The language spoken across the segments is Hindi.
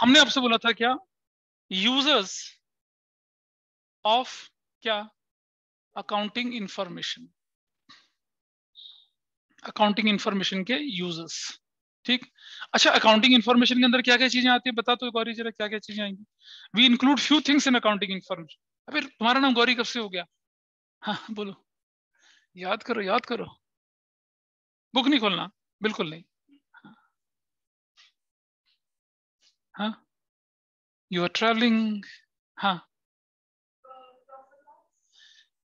हमने आपसे बोला था क्या, यूजर्स ऑफ क्या, अकाउंटिंग इंफॉर्मेशन, अकाउंटिंग इंफॉर्मेशन के यूजर्स। ठीक। अच्छा, अकाउंटिंग इंफॉर्मेशन के अंदर क्या क्या चीजें आती है बता तो गौरी जरा, क्या क्या चीजें आएंगी। We include few things in accounting information. अबे तुम्हारा नाम गौरी कब से हो गया? हाँ बोलो, याद करो याद करो। बुक नहीं खोलना, बिल्कुल नहीं। हाँ, यू आर ट्रैवलिंग। हाँ,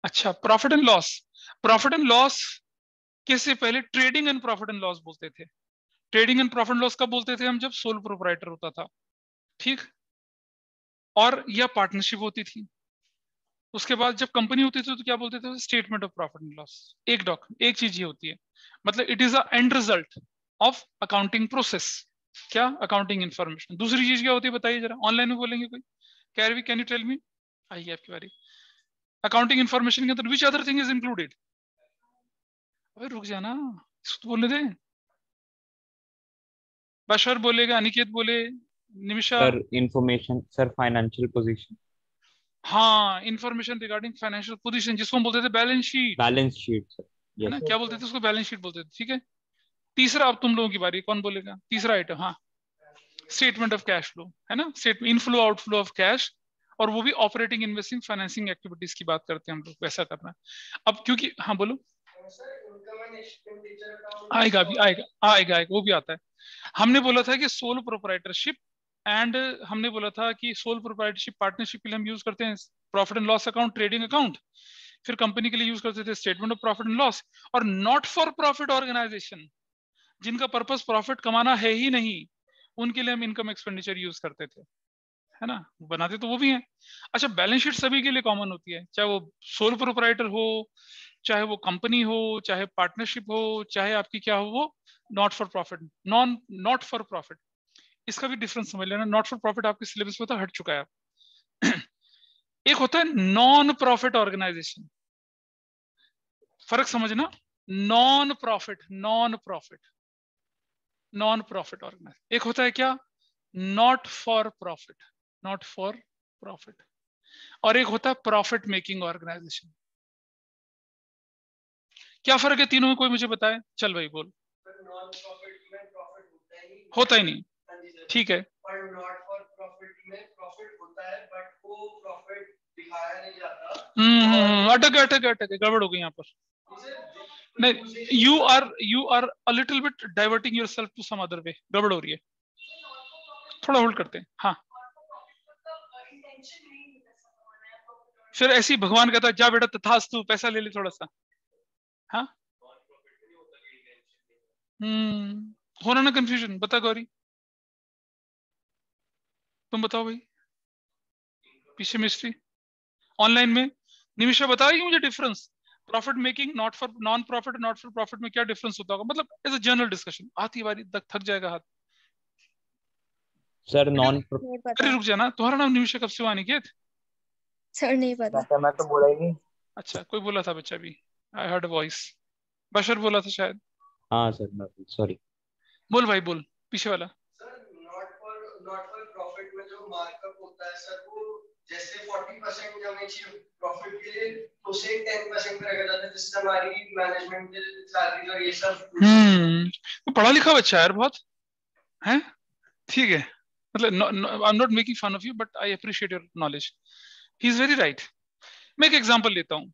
अच्छा, profit and loss. Profit and loss कैसे, पहले trading and profit and loss बोलते थे। Trading and profit and loss कब बोलते थे हम, जब सोल प्रोप्राइटर होता था। ठीक। और यह पार्टनरशिप होती थी। उसके बाद जब कंपनी होती थी तो क्या बोलते थे, statement of profit and loss. एक चीज ये होती है, मतलब it is a and result of accounting process. क्या, अकाउंटिंग इन्फॉर्मेशन। दूसरी चीज क्या होती है बताइए जरा, ऑनलाइन में बोलेंगे कोई, कैन यू टेल मी। आइए आपकी बारी। अकाउंटिंग इन्फॉर्मेशन के अंदर which other thing is included. अबे रुक जाना, इसको तो बोलने दे। बशर बोलेगा, अनिकेत बोले, Nimisha. Sir information, sir financial position. हाँ, इंफॉर्मेशन रिगार्डिंग फाइनेंशियल पोजीशन, जिसको हम बोलते थे balance sheet. Balance sheet sir. है यस ना, सर। क्या बोलते थे उसको, बैलेंस शीट बोलते थे। ठीक है। तीसरा, अब तुम लोगों की बारी, कौन बोलेगा तीसरा आइटम। हाँ, स्टेटमेंट ऑफ कैश फ्लो, है ना, statement inflow outflow of cash. और वो भी ऑपरेटिंग इन्वेस्टिंग फाइनेंसिंग एक्टिविटीज की बात करते हैं हम लोग, वैसा करना है अब, क्योंकि हाँ बोलो। आएगा भी, आएगा आएगा आएगा, वो भी आता है। हमने बोला था कि सोल प्रोप्राइटरशिप एंड, हमने बोला था कि सोल प्रोप्राइटरशिप पार्टनरशिप के लिए हम यूज करते हैं profit and loss account, trading account. फिर कंपनी के लिए यूज करते थे statement of profit and loss. और नॉट फॉर प्रॉफिट ऑर्गेनाइजेशन, जिनका पर्पस प्रॉफिट कमाना है ही नहीं, उनके लिए हम इनकम एक्सपेंडिचर यूज करते थे। है ना, बनाते तो वो भी हैं। अच्छा, बैलेंस शीट सभी के लिए कॉमन होती है, चाहे वो सोल प्रोप्राइटर हो, चाहे वो कंपनी हो, चाहे पार्टनरशिप हो, चाहे आपकी क्या हो वो not for profit, not for profit. इसका भी डिफरेंस समझ लेना, नॉट फॉर प्रॉफिट आपके सिलेबस में तो हट चुका है। एक होता है नॉन प्रॉफिट ऑर्गेनाइजेशन, फर्क समझना। Non profit, non profit, non profit organisation. एक होता है क्या, not for profit, not for profit. और एक होता है प्रॉफिट मेकिंग ऑर्गेनाइजेशन। क्या फर्क है तीनों में, कोई मुझे बताए, चल भाई बोल। नॉन प्रॉफिट में प्रॉफिट होता ही नहीं। ठीक है। पर नॉट फॉर प्रॉफिट में प्रॉफिट होता है बट वो प्रॉफिट दिखाया नहीं जाता। अटक अटक अटक, गड़बड़ हो गई यहाँ पर। नहीं, you are a little bit diverting yourself to some other way, गड़बड़ हो रही है। थोड़ा होल्ड करते हैं। हाँ, फिर ऐसे ही भगवान कहता है जा बेटा तथास्तु, पैसा ले ले थोड़ा सा। हाँ, होना ना कंफ्यूजन, बता गौरी, तुम बताओ भाई, पीछे मिस्ट्री। ऑनलाइन में निमिषा बताएगी मुझे difference, profit making, not for non profit, not for profit में क्या डिफरेंस होता होगा, मतलब एज अ जनरल डिस्कशन। आती बारी तक थक जाएगा हाथ। सर अरे नॉन। नहीं अरे पता रुक जाना, तुम्हारा नाम निमिषा कब से हुआ अनिकेत? सर, नहीं पता। मैं तो बोला ही नहीं। अच्छा, कोई बोला था बच्चा भी, आई हर्ड वॉइस। बशर बोला था शायद। हाँ सर, सॉरी। बोल भाई बोल, पीछे वाला। सर नॉट फॉर प्रॉफिट में जो मार्कअप होता है सर, वो जैसे 40% हमें चाहिए प्रॉफिट के लिए, तो उसे 10% पे रखा जाता है, जिससे हमारी मैनेजमेंट के सैलरी और ये सब। तो पढ़ा लिखा बच्चा है यार बहुत, है। ठीक है, मतलब I am not making fun of you but I appreciate your knowledge, he is very right. मैं एक एग्जांपल लेता हूँ।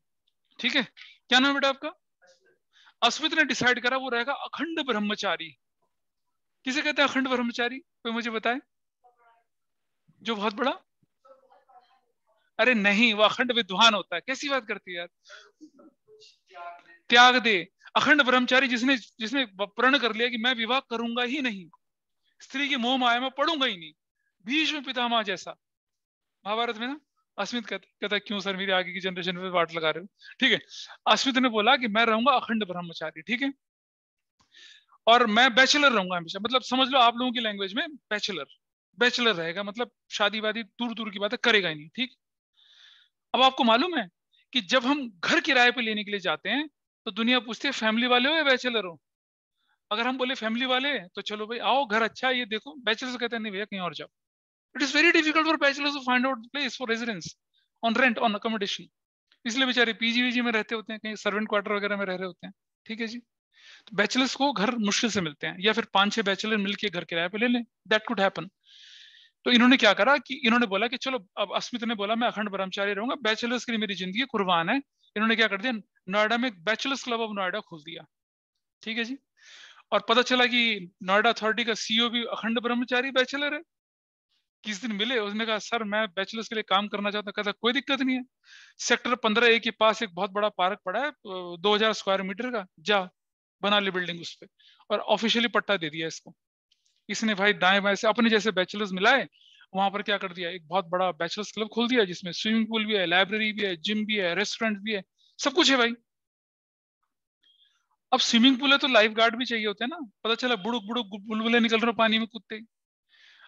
ठीक है, क्या नाम है बेटा आपका? अस्मित ने डिसाइड करा वो रहेगा अखंड ब्रह्मचारी। किसे कहते हैं अखंड ब्रह्मचारी, कोई मुझे बताए, जो बहुत बड़ा। अरे नहीं, वो अखंड विद्वान होता है, कैसी बात करती है यार। त्याग दे। अखंड ब्रह्मचारी जिसने जिसने प्रण कर लिया कि मैं विवाह करूंगा ही नहीं, स्त्री की मोह माया में पड़ूंगा ही नहीं, भीष्म पितामह जैसा। महाभारत में ना, अस्मित कहता है क्यों सर मेरी आगे की जनरेशन में वाट लगा रहे हो। ठीक है, अस्मित ने बोला कि मैं रहूंगा अखंड ब्रह्मचारी। ठीक है, और मैं बैचलर रहूंगा हमेशा, मतलब समझ लो आप लोगों की लैंग्वेज में बैचलर, बैचलर रहेगा, मतलब शादी वादी दूर दूर की बात है, करेगा ही नहीं। ठीक। अब आपको मालूम है कि जब हम घर किराए पे लेने के लिए जाते हैं तो दुनिया पूछती है फैमिली वाले हो या बैचलर हो। अगर हम बोले फैमिली वाले तो चलो भाई आओ घर अच्छा है ये देखो, बैचलर कहते हैं नहीं भैया कहीं और जाओ। It is very difficult for bachelors to find out place for residence on rent on accommodation, इसलिए बेचारे पीजी में रहते होते हैं, कहीं सर्वेंट क्वार्टर वगैरह में रह रहे होते हैं। ठीक है जी, तो बैचलर्स को घर मुश्किल से मिलते हैं, या फिर 5-6 बैचलर मिलके घर किराए पे ले लें, दैट कुड हैपन। तो इन्होंने क्या करा कि इन्होंने बोला कि चलो, अब अस्मित ने बोला मैं अखंड ब्रह्मचारी रहूंगा, बैचलर्स के लिए मेरी जिंदगी कुर्बान है। इन्होंने क्या कर दिया, नोएडा में बैचलर्स क्लब ऑफ नोएडा खोल दिया। ठीक है जी, और पता चला कि नोएडा अथॉरिटी का सीईओ भी अखंड ब्रह्मचारी बैचलर है। किस दिन मिले, उसने कहा सर मैं बैचलर्स के लिए काम करना चाहता हूँ। कहता कोई दिक्कत नहीं है, सेक्टर 15A के पास एक बहुत बड़ा पार्क पड़ा है 2000 स्क्वायर मीटर का, जा बना ले बिल्डिंग उस पर, और ऑफिशियली पट्टा दे दिया इसको। इसने भाई दाएं बाएं से अपने जैसे बैचलर्स मिलाए, वहां पर क्या कर दिया, एक बहुत बड़ा बैचलर्स क्लब खोल दिया, जिसमें स्विमिंग पूल भी है, लाइब्रेरी भी है, जिम भी है, रेस्टोरेंट भी है, सब कुछ है भाई। अब स्विमिंग पूल है तो लाइफ गार्ड भी चाहिए होते हैं ना, पता चला बुड़ुक बुड़ुक बुलबुले निकल रहे पानी में कूदते।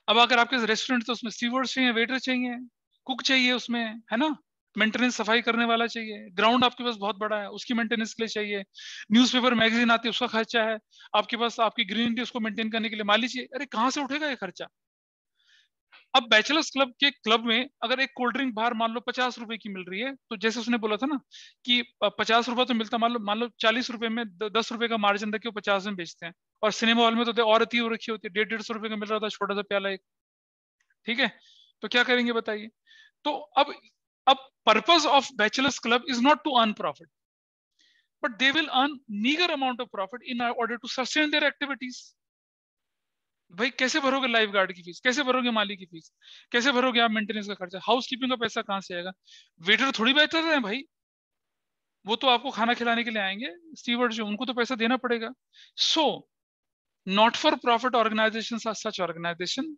अब अगर आपके रेस्टोरेंट, तो उसमें स्टीवर्ड्स चाहिए, वेटर चाहिए, कुक चाहिए उसमें, है ना, मेंटेनेंस सफाई करने वाला चाहिए, ग्राउंड आपके पास बहुत बड़ा है उसकी मेंटेनेंस के लिए चाहिए, न्यूज़पेपर मैगजीन आती है उसका खर्चा है, आपके पास आपकी ग्रीनरी उसको मेंटेन करने के लिए माली चाहिए। अरे कहाँ से उठेगा ये खर्चा। अब बैचलर्स क्लब के क्लब में अगर एक कोल्ड ड्रिंक बाहर मान लो 50 रुपए की मिल रही है, तो जैसे उसने बोला था ना कि 50 रुपए तो मिलता, मान लो 40 रुपए में 10 रुपए का मार्जिन रखे 50 में बेचते हैं। और सिनेमा हॉल में तो और अति हो रखी होती है, 150 रुपए का मिल रहा था छोटा सा प्याला एक। ठीक है, तो क्या करेंगे बताइए। तो अब purpose of bachelors club is not to earn profit, but they will earn meagre amount of profit in order to sustain their activities. भाई कैसे भरोगे लाइफ गार्ड की फीस, कैसे भरोगे माली की फीस, कैसे भरोगे आप मेंटेनेंस का खर्चा, हाउस कीपिंग का पैसा कहाँ से आएगा। वेटर थोड़ी बेहतर है भाई, वो तो आपको खाना खिलाने के लिए आएंगे, स्टीवर्ड जो, उनको तो पैसा देना पड़ेगा। So not for profit organisations are such organisation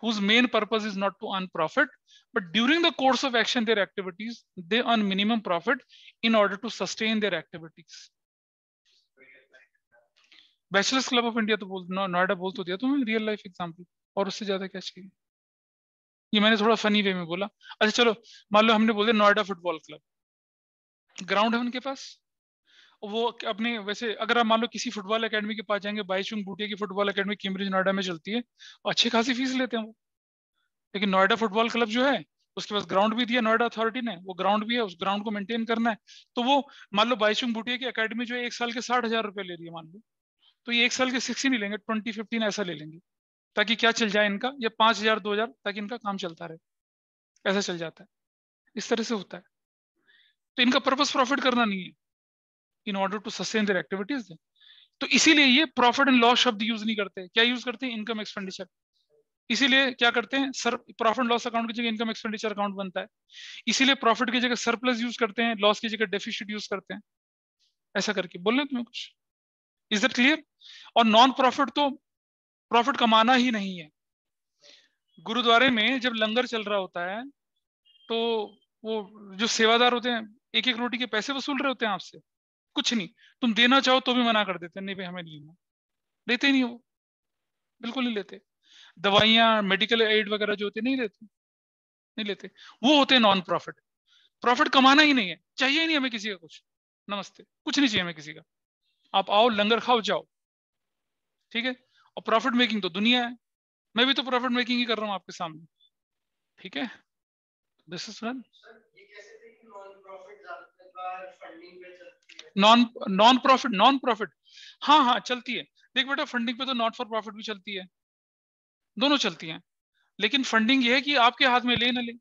whose main purpose is not to earn profit, but during the course of action their activities they earn minimum profit in order to sustain their activities. Bachelors club of India तो बोल, नोएडा बोल तो दिया तुम्हें रियल लाइफ एग्जांपल, और उससे ज्यादा क्या चाहिए। ये मैंने थोड़ा फनी वे में बोला। अच्छा चलो, मान लो हमने बोल दिया नोएडा फुटबॉल क्लब, ग्राउंड है उनके पास, वो अपने वैसे अगर आप मान लो किसी फुटबॉल एकेडमी के पास जाएंगे, बाईचुंग बूटिया की फुटबॉल एकेडमी कैम्ब्रिज नोएडा में चलती है, और अच्छी खासी फीस लेते हैं वो। लेकिन नोएडा फुटबॉल क्लब जो है उसके पास ग्राउंड भी दिया नोएडा अथॉरिटी ने, वो ग्राउंड भी है, उस ग्राउंड को मेंटेन करना है। तो वो मान लो बाईचुंग बूटिया की एकेडमी जो है 1 साल के 60,000 रुपए ले रही है मान लो, तो ये 1 साल के 60 नहीं लेंगे, 20-15 ऐसा ले लेंगे, ताकि क्या चल जाए इनका, या 5,000-2,000, ताकि इनका काम चलता रहे, ऐसा चल जाता है। इस तरह से होता है। तो इनका पर्पस प्रॉफिट करना नहीं है, in order to sustain their activities. तो इसीलिए ये प्रॉफिट एंड लॉस शब्द यूज नहीं करते, क्या यूज करते हैं, इनकम एक्सपेंडिचर। इसीलिए क्या करते हैं सर, प्रॉफिट लॉस अकाउंट की जगह इनकम एक्सपेंडिचर अकाउंट बनता है। इसीलिए प्रॉफिट की जगह सरप्लस यूज करते हैं, लॉस की जगह डेफिसिट यूज करते हैं, ऐसा करके। बोल रहे तुम्हें कुछ, इज दैट क्लियर। और नॉन प्रॉफिट तो प्रॉफिट कमाना ही नहीं है। गुरुद्वारे में जब लंगर चल रहा होता है तो वो जो सेवादार होते हैं 1-1 रोटी के पैसे वसूल रहे होते हैं आपसे, कुछ नहीं, तुम देना चाहो तो भी मना कर देते हैं, नहीं भाई हमें नहीं लेना, लेते ही नहीं, वो बिल्कुल नहीं लेते। दवाइयां मेडिकल एड वगैरह जो होते नहीं लेते, नहीं लेते, वो होते हैं नॉन प्रॉफिट। प्रॉफिट कमाना ही नहीं है, चाहिए ही नहीं हमें किसी का कुछ, नमस्ते, कुछ नहीं चाहिए हमें किसी का, आप आओ लंगर खाओ जाओ। ठीक है, और प्रॉफिट मेकिंग तो दुनिया है, मैं भी तो प्रॉफिट मेकिंग ही कर रहा हूँ आपके सामने। ठीक है, this is run non profit. हाँ हाँ चलती है, देख बेटा फंडिंग पे तो नॉट फॉर प्रॉफिट भी चलती है, दोनों चलती हैं। लेकिन फंडिंग ये है कि आपके हाथ में ले ना ले।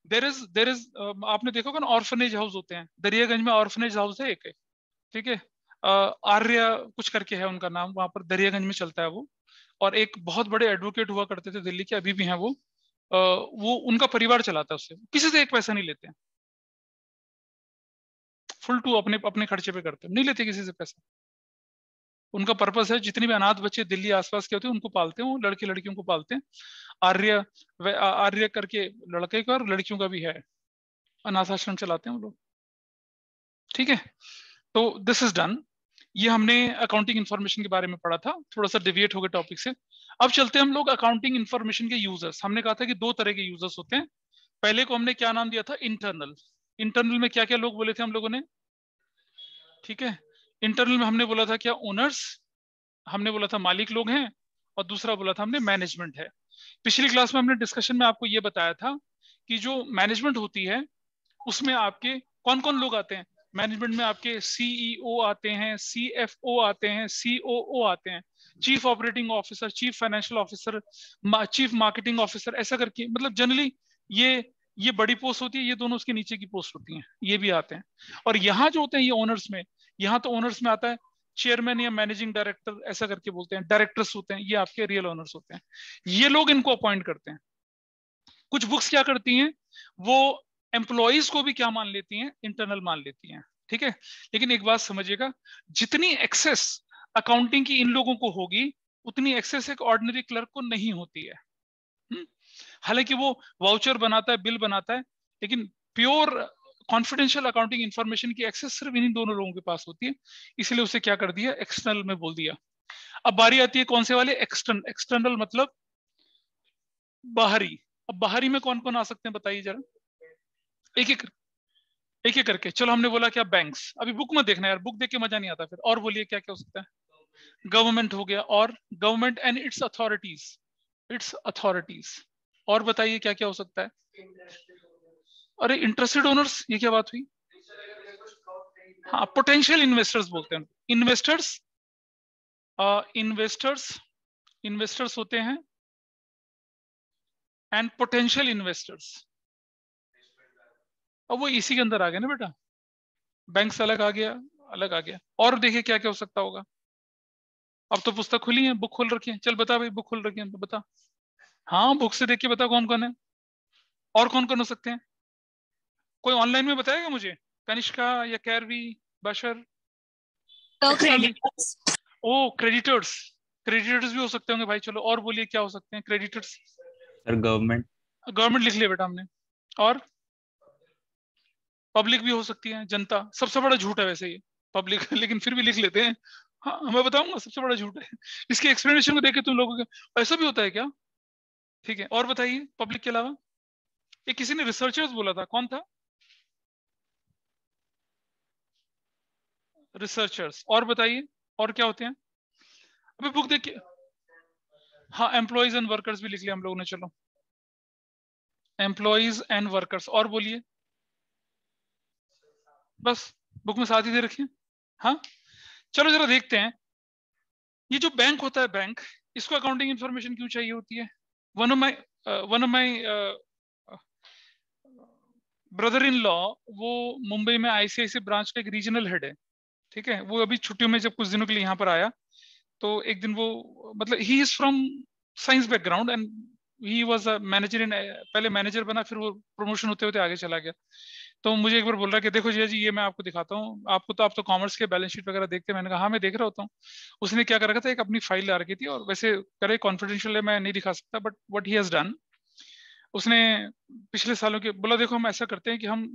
देर इज आपने देखा होगा ना, ऑर्फनेज हाउस होते हैं, दरियागंज में ऑर्फनेज हाउस है एक है, ठीक है, आर्य कुछ करके है उनका नाम, वहां पर दरियागंज में चलता है वो। और एक बहुत बड़े एडवोकेट हुआ करते थे दिल्ली के, अभी भी हैं वो उनका परिवार चलाता है, उससे किसी से एक पैसा नहीं लेते हैं, फुल टू अपने अपने खर्चे पे करते हैं, नहीं लेते किसी से पैसा। उनका पर्पस है जितने भी अनाथ बच्चे दिल्ली आसपास के होते हैं उनको पालते हैं, वो लड़के लड़कियों को पालते हैं। आर्य करके लड़के का और लड़कियों का भी है, अनाथ आश्रम चलाते हैं वो लोग। ठीक है, तो दिस इज डन। ये हमने अकाउंटिंग इंफॉर्मेशन के बारे में पढ़ा था, थोड़ा सा डिविएट हो गया टॉपिक से। अब चलते हैं हम लोग अकाउंटिंग इंफॉर्मेशन के यूजर्स। हमने कहा था कि 2 तरह के यूजर्स होते हैं। पहले को हमने क्या नाम दिया था, इंटरनल। इंटरनल में क्या क्या लोग बोले थे हम लोगों ने, ठीक है, इंटरनल में हमने बोला था क्या, ओनर्स, हमने बोला था मालिक लोग हैं, और दूसरा बोला था हमने मैनेजमेंट है। पिछली क्लास में हमने डिस्कशन में आपको ये बताया था कि जो मैनेजमेंट होती है उसमें आपके कौन कौन लोग आते हैं। मैनेजमेंट में आपके सीईओ आते हैं, सीएफओ आते हैं, सीओओ आते हैं, chief operating officer, chief financial officer, chief marketing officer, ऐसा करके मतलब जनरली ये बड़ी पोस्ट होती है, ये दोनों उसके नीचे की पोस्ट होती हैं, ये भी आते हैं। और यहाँ जो होते हैं ये ओनर्स में, यहाँ तो ओनर्स में आता है चेयरमैन या मैनेजिंग डायरेक्टर, ऐसा करके बोलते हैं, डायरेक्टर्स होते हैं, ये आपके रियल ओनर्स होते हैं, ये लोग इनको अपॉइंट करते हैं। कुछ बुक्स क्या करती हैं, वो एम्प्लॉइज को भी क्या मान लेती हैं, इंटरनल मान लेती हैं, ठीक है। लेकिन एक बात समझिएगा, जितनी एक्सेस अकाउंटिंग की इन लोगों को होगी उतनी एक्सेस एक ऑर्डिनरी क्लर्क को नहीं होती है। हालांकि वो वाउचर बनाता है, बिल बनाता है, लेकिन प्योर कॉन्फिडेंशियल अकाउंटिंग इंफॉर्मेशन की एक्सेस सिर्फ इन्हीं दोनों लोगों के पास होती है, इसलिए उसे क्या कर दिया, एक्सटर्नल में बोल दिया। अब बारी आती है कौन से वाले, एक्सटर्नल मतलब बाहरी। अब बाहरी में कौन कौन आ सकते हैं बताइए जरा, एक एक करके। चलो हमने बोला क्या, बैंक्स, अभी बुक में देखना यार, बुक देख के मजा नहीं आता फिर। और बोलिए क्या क्या हो सकता है, गवर्नमेंट हो गया, और गवर्नमेंट एंड इट्स अथॉरिटीज, और बताइए क्या क्या हो सकता है। अरे इंटरेस्टेड ओनर्स, ये क्या बात हुई, हाँ पोटेंशियल इन्वेस्टर्स बोलते हैं, इन्वेस्टर्स इन्वेस्टर्स होते हैं, एंड पोटेंशियल इन्वेस्टर्स। अब वो इसी के अंदर आ गया ना बेटा, बैंक से अलग आ गया, अलग आ गया। और देखिए क्या क्या हो सकता होगा, अब तो पुस्तक खुली है, बुक खोल रखी है, चल बता भाई, बुक खोल रखी है तो बता, हाँ बुक से देख के बता कौन कौन है, और कौन कौन हो सकते हैं, कोई ऑनलाइन में बताएगा मुझे, कनिष्का या कैरवी, बशर। ओ क्रेडिटर्स, क्रेडिटर्स भी हो सकते होंगे भाई, चलो और बोलिए क्या हो सकते हैं क्रेडिटर्स। Sir government. गवर्नमेंट लिख लिया बेटा हमने, और पब्लिक भी हो सकती है, जनता। सबसे बड़ा झूठ है वैसे ये पब्लिक लेकिन फिर भी लिख लेते हैं। हाँ मैं बताऊंगा, सबसे बड़ा झूठ है, इसके एक्सप्लेनेशन को देख के तुम लोगों को ऐसा भी होता है क्या, ठीक है। और बताइए पब्लिक के अलावा, ये किसी ने रिसर्चर्स बोला था, कौन था, रिसर्चर्स। और बताइए और क्या होते हैं, अभी बुक देख के, हाँ एम्प्लॉइज एंड वर्कर्स भी लिख लिया हम लोगों ने, चलो एम्प्लॉइज एंड वर्कर्स। और बोलिए, बस बुक में साथ ही दे रखिए। हाँ चलो जरा देखते हैं, ये जो बैंक होता है, बैंक, इसको अकाउंटिंग इंफॉर्मेशन क्यों चाहिए होती है। One of my brother in law, वो मुंबई में आईसीआईसी ब्रांच का एक रीजनल हेड है, ठीक है। वो अभी छुट्टियों में जब कुछ दिनों के लिए यहाँ पर आया, तो एक दिन वो, मतलब ही is from science background, and he was a manager in, पहले मैनेजर बना, फिर वो प्रमोशन होते होते आगे चला गया। तो मुझे एक बार बोल रहा है कि देखो जी ये मैं आपको दिखाता हूँ, आपको तो, आप तो कॉमर्स के बैलेंस शीट वगैरह देखते हैं। मैंने कहा हाँ मैं देख रहा होता हूँ। उसने क्या कर रखा था, एक अपनी फाइल ला रखी थी, और वैसे करे कॉन्फिडेंशियल है, मैं नहीं दिखा सकता, but what he has done, उसने पिछले सालों के बोला, देखो हम ऐसा करते हैं कि हम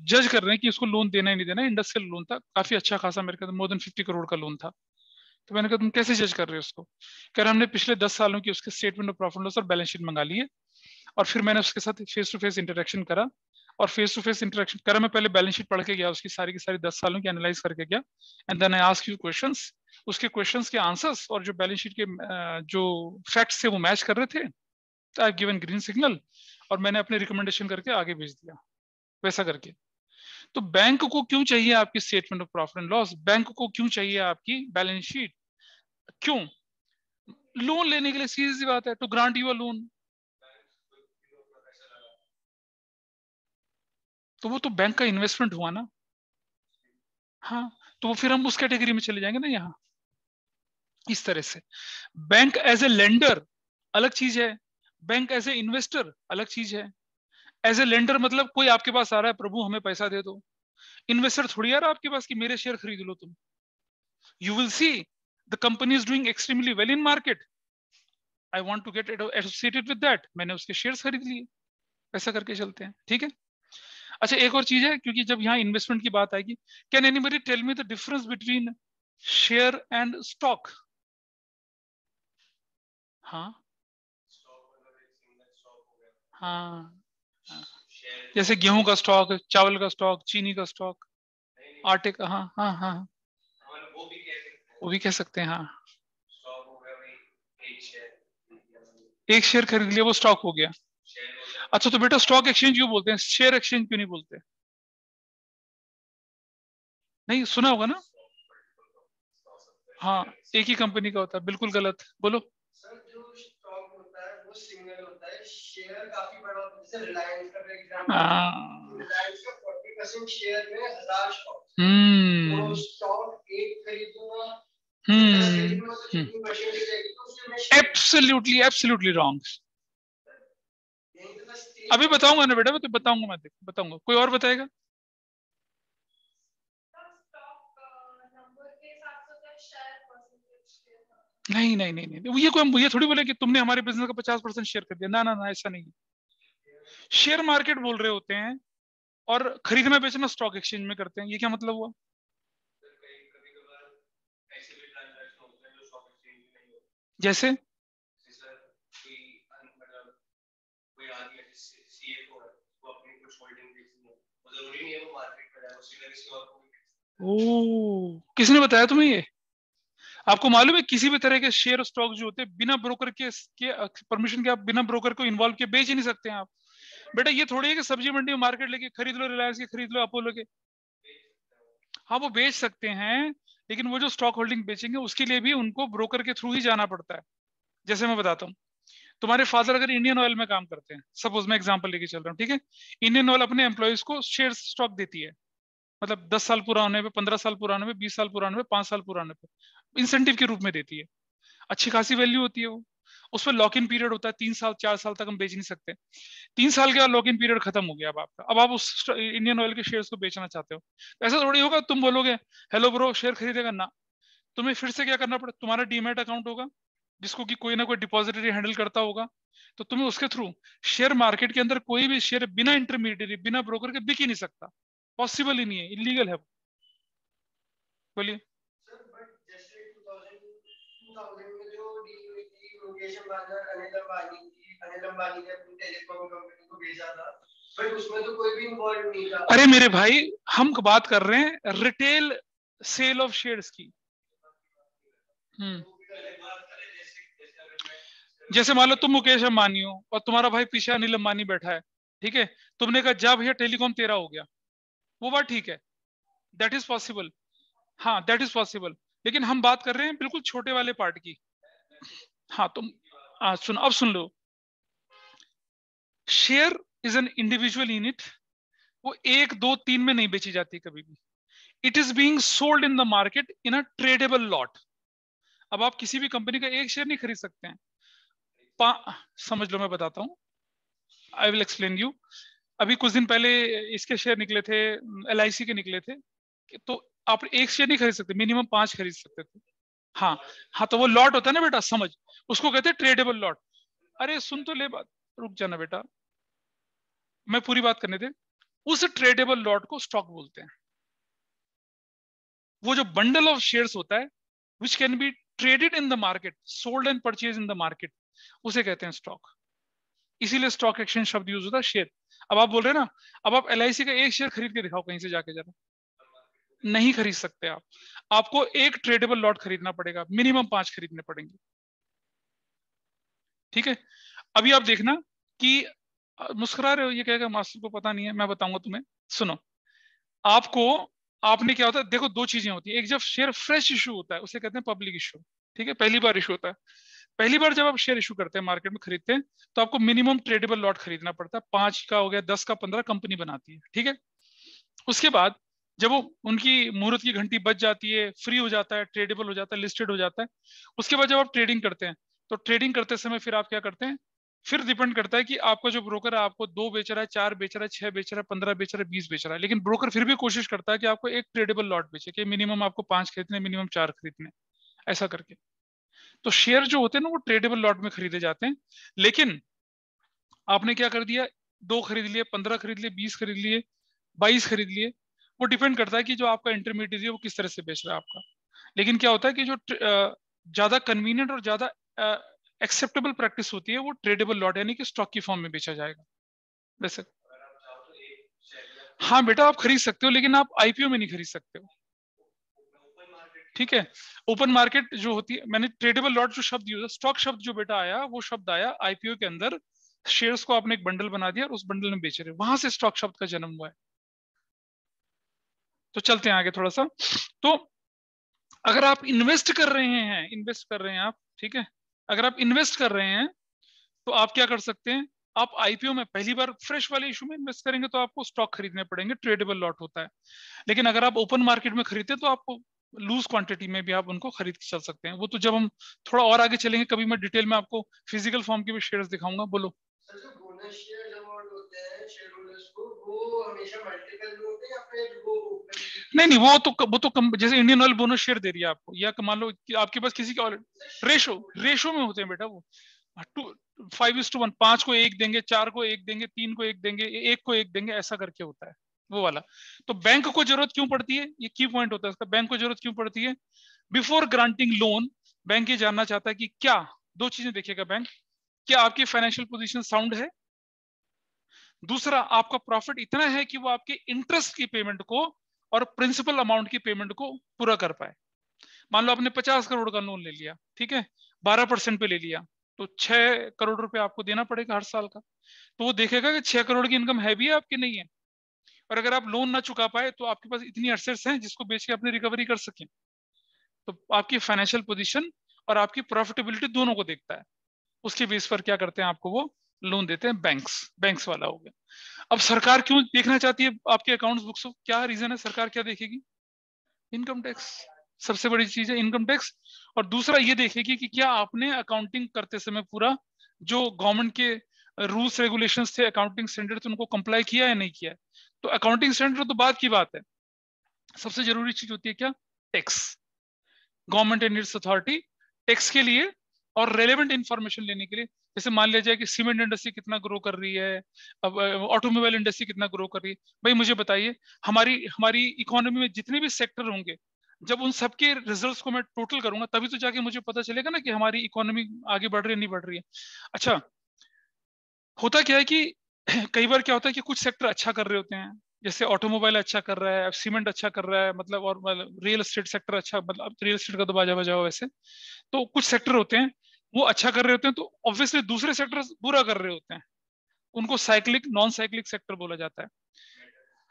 जज कर रहे हैं कि इसको लोन देना ही नहीं देना। इंडस्ट्रियल लोन था, काफी अच्छा खासा, मेरे ख्याल मोर देन 50 करोड़ का लोन था। तो मैंने कहा तुम कैसे जज कर रहे हो उसको, कह रहे हमने पिछले 10 सालों की उसके स्टेटमेंट ऑफ प्रॉफिट लॉस और बैलेंस शीट मंगा ली है, और फिर मैंने उसके साथ फेस टू फेस इंटरेक्शन करा, और फेस टू फेस इंटरेक्शन करा, मैं पहले बैलेंस शीट पढ़ के गया उसकी सारी की सारी 10 सालों की एनालाइज करके गया, and then I ask you questions, उसके क्वेश्चंस के आंसर्स और जो बैलेंस शीट के जो फैक्ट्स थे वो मैच कर रहे थे, तो आई गिवन ग्रीन सिग्नल, और मैंने अपने रिकमेंडेशन करके आगे भेज दिया, वैसा करके। तो बैंक को क्यों चाहिए आपकी statement of profit and loss, bank को क्यों चाहिए आपकी बैलेंस शीट, क्यों, लोन लेने के लिए, सीधी सी बात है, to grant you a loan. तो वो तो बैंक का इन्वेस्टमेंट हुआ ना, हाँ, तो वो फिर हम उस कैटेगरी में चले जाएंगे ना यहाँ, इस तरह से। बैंक एज ए लेंडर अलग चीज है, बैंक एज ए इन्वेस्टर अलग चीज है। एज ए लेंडर मतलब कोई आपके पास आ रहा है, प्रभु हमें पैसा दे दो। इन्वेस्टर थोड़ी आ रहा है आपके पास कि मेरे शेयर खरीद लो तुम। You will see the company is doing extremely well in market, I want to get associated with that, मैंने उसके शेयर्स खरीद लिए, ऐसा करके चलते हैं, ठीक है। अच्छा एक और चीज है, क्योंकि जब यहाँ इन्वेस्टमेंट की बात आएगी, can anybody tell me the difference between share and stock. हाँ हाँ, जैसे गेहूं का स्टॉक, चावल का स्टॉक, चीनी का स्टॉक, आटे का, हाँ हाँ हाँ, वो भी कह सकते हैं, हाँ। एक शेयर खरीद लिया, वो स्टॉक हो गया। अच्छा तो बेटा स्टॉक एक्सचेंज क्यों बोलते हैं, शेयर एक्सचेंज क्यों नहीं बोलते? नहीं सुना होगा ना। हाँ एक ही कंपनी का होता है, बिल्कुल गलत, बोलो। सर जो स्टॉक होता है वो सिंगल होता है, शेयर काफी बड़ा होता है। जैसे रिलायंस का एग्जांपल, हाँ। रिलायंस का 40% शेयर में 1000 स्टॉक, तो हम्म स्टॉक एक खरीदूंगा, हम्म एब्सोल्युटली एब्सोल्युटली रॉन्ग। अभी बताऊंगा ना बेटा, मैं तो बताऊंगा, मैं बताऊंगा, कोई और बताएगा? नहीं नहीं नहीं नहीं, ये कोई ये थोड़ी बोले कि तुमने हमारे बिजनेस का 50% शेयर कर दिया, ना ना ना, ऐसा नहीं। शेयर मार्केट बोल रहे होते हैं और खरीदना बेचना स्टॉक एक्सचेंज में करते हैं, ये क्या मतलब हुआ? जैसे ओ, किसने बताया तुम्हें ये? आपको मालूम है किसी भी तरह के शेयर स्टॉक जो होते हैं बिना ब्रोकर के परमिशन के, आप बिना ब्रोकर को इन्वॉल्व के बेच ही नहीं सकते हैं आप। बेटा ये थोड़ी है कि सब्जी मंडी में मार्केट लेके खरीद लो, रिलायंस के खरीद लो, अपोलो के। हाँ वो बेच सकते हैं, लेकिन वो जो स्टॉक होल्डिंग बेचेंगे उसके लिए भी उनको ब्रोकर के थ्रू ही जाना पड़ता है। जैसे मैं बताता हूँ, तुम्हारे फादर अगर इंडियन ऑयल में काम करते हैं, सपोज मैं एग्जांपल लेके चल रहा हूँ, ठीक है। इंडियन ऑयल अपने एम्प्लॉयज को शेयर स्टॉक देती है, मतलब 10 साल पूरा होने पे, 15 साल पूरा होने पे, 20 साल पूरा होने पे, 5 साल पूरा होने पे इंसेंटिव के रूप में देती है। अच्छी खासी वैल्यू होती है वो। उसमें लॉक इन पीरियड होता है, 3 साल 4 साल तक हम बेच नहीं सकते। 3 साल के बाद लॉक इन पीरियड खत्म हो गया अब आपका, अब आप उस इंडियन ऑयल के शेयर्स को बेचना चाहते हो, तो ऐसा थोड़ी होगा तुम बोलोगे हेलो ब्रो शेयर खरीदेगा ना। तुम्हें फिर से क्या करना पड़े, तुम्हारा डीमैट अकाउंट होगा जिसको कि कोई ना कोई डिपॉजिटरी हैंडल करता होगा, तो तुम्हें उसके थ्रू शेयर मार्केट के अंदर कोई भी शेयर बिना इंटरमीडिएटरी बिना ब्रोकर के बिक ही नहीं सकता, पॉसिबल ही नहीं है, इलीगल है। बोलिए। सर बट जैसे 2000 में जो डील हुई थी मुकेश अंबानी और अनिल अंबानी ने अपनी टेलीकॉम कंपनी को भेजा था, बट उसमें तो कोई भी इन्वॉल्व नहीं था। अरे मेरे भाई हम बात कर रहे हैं रिटेल सेल ऑफ शेयर्स की। जैसे मान लो तुम मुकेश अंबानी हो और तुम्हारा भाई पीछे अनिल अंबानी बैठा है, ठीक है। तुमने कहा जा भैया टेलीकॉम तेरा हो गया, वो बात ठीक है, दैट इज पॉसिबल। हाँ दैट इज पॉसिबल, लेकिन हम बात कर रहे हैं बिल्कुल छोटे वाले पार्ट की। हाँ तुम सुन, अब सुन लो। Share is an individual unit, वो 1 2 3 में नहीं बेची जाती कभी भी। It is being sold in the market in a tradable lot. अब आप किसी भी कंपनी का एक शेयर नहीं खरीद सकते हैं। समझ लो, मैं बताता हूँ, आई विल एक्सप्लेन यू। अभी कुछ दिन पहले इसके शेयर निकले थे, LIC के निकले थे, तो आप एक शेयर नहीं खरीद सकते, मिनिमम 5 खरीद सकते थे। हाँ हाँ, तो वो लॉट होता है ना बेटा, समझ, उसको कहते हैं ट्रेडेबल लॉट। अरे सुन तो ले बात, रुक जाना बेटा, मैं पूरी बात करने दे। उस ट्रेडेबल लॉट को स्टॉक बोलते हैं। वो जो बंडल ऑफ शेयर्स होता है which can be traded in the market, sold and purchase in the market, उसे कहते हैं स्टॉक। इसीलिए स्टॉक एक्सचेंज शब्द यूज होता है शेयर। अब आप बोल रहे हैं ना, अब आप LIC का एक शेयर खरीद के दिखाओ कहीं से जाके, जरा नहीं खरीद सकते आप। आपको एक ट्रेडेबल लॉट खरीदना पड़ेगा, मिनिमम 5 खरीदने पड़ेंगे, ठीक है। अभी आप देखना कि मुस्कुरा रहे हो, ये कहेगा मास्टर को पता नहीं है, मैं बताऊंगा तुम्हें। सुनो, आपको, आपने क्या होता है, देखो 2 चीजें होती है। एक जब शेयर फ्रेश इशू होता है उसे कहते हैं पब्लिक इशू, ठीक है, पहली बार इशू होता है। पहली बार जब आप शेयर इशू करते हैं, मार्केट में खरीदते हैं, तो आपको मिनिमम ट्रेडेबल लॉट खरीदना पड़ता है, 5 का हो गया, 10 का, 15 कंपनी बनाती है, ठीक है। उसके बाद जब वो उनकी मुहूर्त की घंटी बज जाती है, फ्री हो जाता है, ट्रेडेबल हो जाता है, लिस्टेड हो जाता है, उसके बाद जब आप ट्रेडिंग करते हैं, तो ट्रेडिंग करते समय फिर आप क्या करते हैं, फिर डिपेंड करता है कि आपका जो ब्रोकर है आपको 2 बेच रहा है, 4 बेच रहा है, 6 बेच रहा है, 15 बेच रहा है, 20 बेच रहा है, लेकिन ब्रोकर फिर भी कोशिश करता है कि आपको एक ट्रेडेबल लॉट बेचे, कि मिनिमम आपको 5 खरीदने, मिनिमम 4 खरीदने, ऐसा करके। तो शेयर जो होते हैं ना वो ट्रेडेबल लॉट में खरीदे जाते हैं। लेकिन आपने क्या कर दिया, 2 खरीद लिए, 15 खरीद लिए, 20 खरीद लिए, 22 खरीद लिए, वो डिपेंड करता है कि जो आपका इंटरमीडिएट है वो किस तरह से बेच रहा है आपका। लेकिन क्या होता है कि जो ज्यादा कन्वीनियंट और ज्यादा एक्सेप्टेबल प्रैक्टिस होती है वो ट्रेडेबल लॉट यानी कि स्टॉक की फॉर्म में बेचा जाएगा वैसे। हाँ बेटा आप खरीद सकते हो, लेकिन आप IPO में नहीं खरीद सकते हो, ठीक है। ओपन मार्केट जो होती है, मैंने ट्रेडेबल लॉट जो शब्द यूज, स्टॉक शब्द जो बेटा आया, वो शब्द आया आईपीओ के अंदर, शेयर्स को आपने एक बंडल बना दिया और उस बंडल में बेच रहे, वहां से स्टॉक शब्द का जन्म हुआ है। तो चलते हैं आगे थोड़ा सा। तो अगर आप इन्वेस्ट कर रहे हैं, इन्वेस्ट कर रहे हैं आप, ठीक है, अगर आप इन्वेस्ट कर रहे हैं तो आप क्या कर सकते हैं, आप आईपीओ में पहली बार फ्रेश वाले इशू में इन्वेस्ट करेंगे तो आपको स्टॉक खरीदने पड़ेंगे, ट्रेडेबल लॉट होता है। लेकिन अगर आप ओपन मार्केट में खरीदते तो आपको लूज क्वांटिटी में भी आप उनको खरीद के चल सकते हैं। वो तो जब हम थोड़ा और आगे चलेंगे कभी, मैं डिटेल में आपको फिजिकल फॉर्म के भी शेयर्स दिखाऊंगा। बोलो सर, जो बोनस शेयर अवार्ड होते हैं शेयर होल्डर्स को, वो हमेशा मल्टीपल में होते हैं या फिर वो नहीं नहीं, वो तो जैसे इंडियन ऑयल बोनस शेयर दे रही है आपको, या मान लो कि आपके पास किसी के रेशो में होते हैं बेटा, वो 5:1, 5 को 1 देंगे, 4 को 1 देंगे, 3 को 1 देंगे, 1 को 1 देंगे, ऐसा करके होता है वो वाला। तो बैंक को जरूरत क्यों पड़ती है, ये की पॉइंट होता है इसका, बैंक को जरूरत क्यों पड़ती है, बिफोर ग्रांटिंग लोन बैंक ये जानना चाहता है कि क्या, दो चीजें देखेगा बैंक, क्या आपकी फाइनेंशियल पोजीशन साउंड है, दूसरा आपका प्रॉफिट इतना है कि वो आपके इंटरेस्ट की पेमेंट को और प्रिंसिपल अमाउंट की पेमेंट को पूरा कर पाए। मान लो आपने 50 करोड़ का लोन ले लिया, ठीक है, 12% पे ले लिया, तो 6 करोड़ रुपए आपको देना पड़ेगा हर साल का। तो वो देखेगा कि 6 करोड़ की इनकम है भी है आपकी, नहीं है। और अगर आप लोन ना चुका पाए तो आपके पास इतनी एसेट्स हैं जिसको बेच के अपनी रिकवरी कर सकें। तो आपकी फाइनेंशियल पोजीशन और आपकी प्रॉफिटेबिलिटी दोनों को देखता है, उसके बेस पर क्या करते हैं, आपको वो लोन देते हैं, बैंक्स वाला हो गया। अब सरकार क्यों देखना चाहती है आपके अकाउंट्स बुक्स को, क्या रीजन है, सरकार क्या देखेगी, इनकम टैक्स, सबसे बड़ी चीज है इनकम टैक्स। और दूसरा ये देखेगी कि क्या आपने अकाउंटिंग करते समय पूरा जो गवर्नमेंट के रूल्स रेगुलेशंस थे, अकाउंटिंग स्टैंडर्ड थे, उनको कंप्लाई किया या नहीं किया है। तो अकाउंटिंग स्टैंडर्ड तो बात की बात है, सबसे जरूरी चीज होती है क्या, tax. Government and it's authority tax के लिए और रेलेवेंट इंफॉर्मेशन लेने के लिए, जैसे मान लिया जाए कि सीमेंट इंडस्ट्री कितना ग्रो कर रही है, अब ऑटोमोबाइल इंडस्ट्री कितना ग्रो कर रही है, भाई मुझे बताइए, हमारी हमारी इकोनॉमी में जितने भी सेक्टर होंगे, जब उन सबके रिजल्ट्स को मैं टोटल करूंगा तभी तो जाके मुझे पता चलेगा ना कि हमारी इकोनॉमी आगे बढ़ रही है नहीं बढ़ रही है। अच्छा, होता क्या है कि कई बार क्या होता है कि कुछ सेक्टर अच्छा कर रहे होते हैं, जैसे ऑटोमोबाइल अच्छा कर रहा है, सीमेंट अच्छा कर रहा है, मतलब, और रियल एस्टेट सेक्टर अच्छा, मतलब रियल एस्टेट का तो बाजा बजाओ वैसे, तो कुछ सेक्टर होते हैं वो अच्छा कर रहे होते हैं, तो ऑब्वियसली दूसरे सेक्टर बुरा कर रहे होते हैं, उनको साइक्लिक नॉन साइक्लिक सेक्टर बोला जाता है।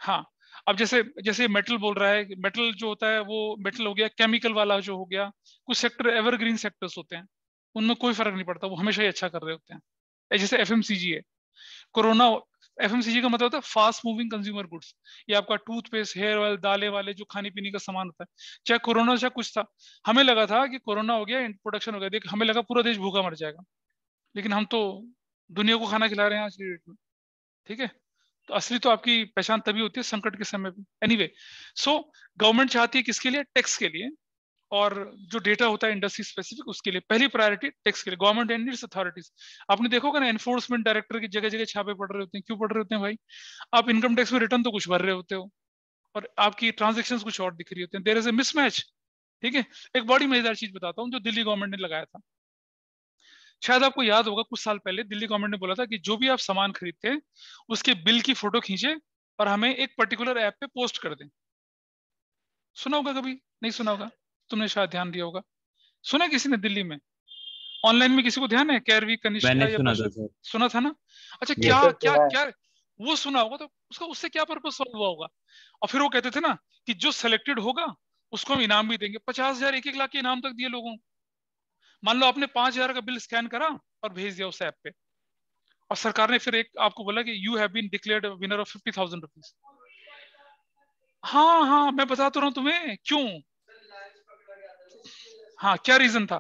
हाँ, अब जैसे जैसे मेटल बोल रहा है, मेटल जो होता है वो मेटल हो गया, केमिकल वाला जो हो गया, कुछ सेक्टर एवरग्रीन सेक्टर्स होते हैं, उनमें कोई फर्क नहीं पड़ता, वो हमेशा ही अच्छा कर रहे होते हैं। जैसे एफएमसीजी है, कोरोना, एफएमसीजी का मतलब होता है फास्ट मूविंग कंज्यूमर गुड्स, ये आपका टूथपेस्ट, हेयर ऑयल, दालें वाले जो खाने पीने का सामान होता है, चाहे कोरोना चाहे कुछ था, हमें लगा था कि कोरोना हो गया, प्रोडक्शन हो गया, देख हमें लगा पूरा देश भूखा मर जाएगा, लेकिन हम तो दुनिया को खाना खिला रहे हैं आज की डेट में, ठीक है। तो असली तो आपकी पहचान तभी होती है संकट के समय पे। एनीवे, सो गवर्नमेंट चाहती है किसके लिए, टैक्स के लिए, और जो डेटा होता है इंडस्ट्री स्पेसिफिक उसके लिए पहली प्रायोरिटी टैक्स के लिए, गवर्नमेंट एंड इट्स अथॉरिटीज। आपने देखोगे ना, एनफोर्समेंट डायरेक्टर की जगह जगह छापे पड़ रहे होते हैं, क्यों पड़ रहे होते हैं भाई, आप इनकम टैक्स में रिटर्न तो कुछ भर रहे होते हो और आपकी ट्रांजेक्शन कुछ और दिख रही होती है, देयर इज ए मिसमैच, ठीक है। एक बड़ी मजेदार चीज बताता हूँ जो दिल्ली गवर्नमेंट ने लगाया था, शायद आपको याद होगा, कुछ साल पहले दिल्ली गवर्नमेंट ने बोला था कि जो भी आप सामान खरीदते हैं उसके बिल की फोटो खींचे और हमें एक पर्टिकुलर ऐप पे पोस्ट कर दें। सुना होगा कभी, नहीं सुना होगा, तुमने शायद ध्यान दिया होगा, सुना किसी ने दिल्ली में, ऑनलाइन में किसी को ध्यान है, कैरवी कनिष्ठा मैंने या सुना था पशु, सर। सुना था ना। अच्छा, यस। क्या सर क्या सुना है। क्या वो सुना होगा, तो उसका उससे क्या पर्पस सॉल्व हुआ होगा। और फिर वो कहते थे ना कि जो सिलेक्टेड होगा उसको हम इनाम भी देंगे, 50,000 1-1 लाख के इनाम तक दिए लोगों को। मान लो आपने 5,000 का बिल स्कैन करा और भेज दिया उस ऐप पे, और सरकार ने फिर एक आपको बोला कि you have been declared winner of 50,000 rupees. हाँ हाँ, मैं बता तो रहा हूँ तुम्हें क्यों। सर, रिलायंस पकड़ा गया था ना इसकी वजह से। हाँ, क्या रीजन था।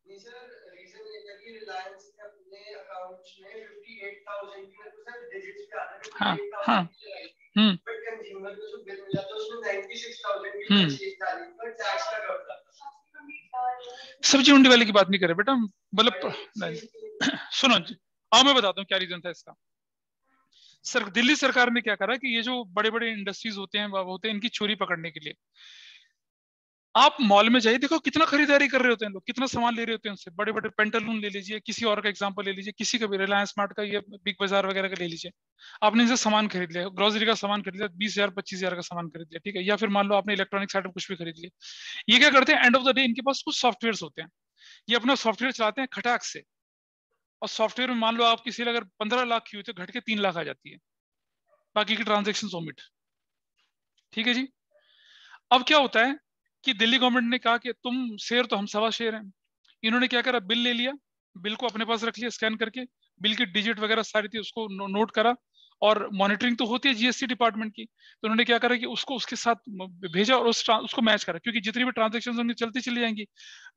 नहीं सर, रीजन ये था कि रिलायंस ने अपने अकाउंट्स में 58,000 की, मेरे को सर डिजिट्स पे आता है, हाँ 58,000 हाँ। की लगाई थी। हम्म बट कंज्यूमर को जो बिल मिला था उसमें 96,000 की हम्म परचेज डाली, पर टैक्स का कट था। सब्जी मंडी वाले की बात नहीं करे बेटा, मतलब बड़ी चीज। सुनो जी, आओ मैं बताता हूँ क्या रीजन था इसका। दिल्ली सरकार ने क्या करा कि ये जो बड़े बड़े इंडस्ट्रीज होते हैं, होते हैं इनकी चोरी पकड़ने के लिए, आप मॉल में जाइए, देखो कितना खरीदारी कर रहे होते हैं लोग, कितना सामान ले रहे होते हैं उनसे। बड़े बड़े पेंटालून ले लीजिए, किसी और का एग्जांपल ले लीजिए, किसी का भी, रिलायंस स्मार्ट का, ये बिग बाजार वगैरह का ले लीजिए। आपने इनसे सामान खरीद लिया, ग्रोसरी का सामान खरीद लिया, 20,000 25,000 का सामान खरीद लिया, ठीक है। या फिर मान लो आपने इलेक्ट्रॉनिक्स आइटम कुछ भी खरीद लिया। ये क्या करते हैं, एंड ऑफ द डे इनके पास कुछ सॉफ्टवेयर होते हैं, ये अपना सॉफ्टवेयर चलाते हैं खटाक से। और सॉफ्टवेयर में मान लो आपकी सेल अगर 15 लाख की हुई तो घट के 3 लाख आ जाती है, बाकी की ट्रांजेक्शन ओमिट, ठीक है जी। अब क्या होता है कि दिल्ली गवर्नमेंट ने कहा कि तुम शेर तो हम सवा शेर हैं। इन्होंने क्या करा, बिल ले लिया, बिल को अपने पास रख लिया स्कैन करके, बिल की डिजिट वगैरह सारी थी उसको नोट करा। और मॉनिटरिंग तो होती है जीएसटी डिपार्टमेंट की, तो उन्होंने क्या करा कि उसको उसके साथ भेजा और उसको मैच करा, क्योंकि जितनी भी ट्रांजेक्शन होंगी चलती चली जाएंगी।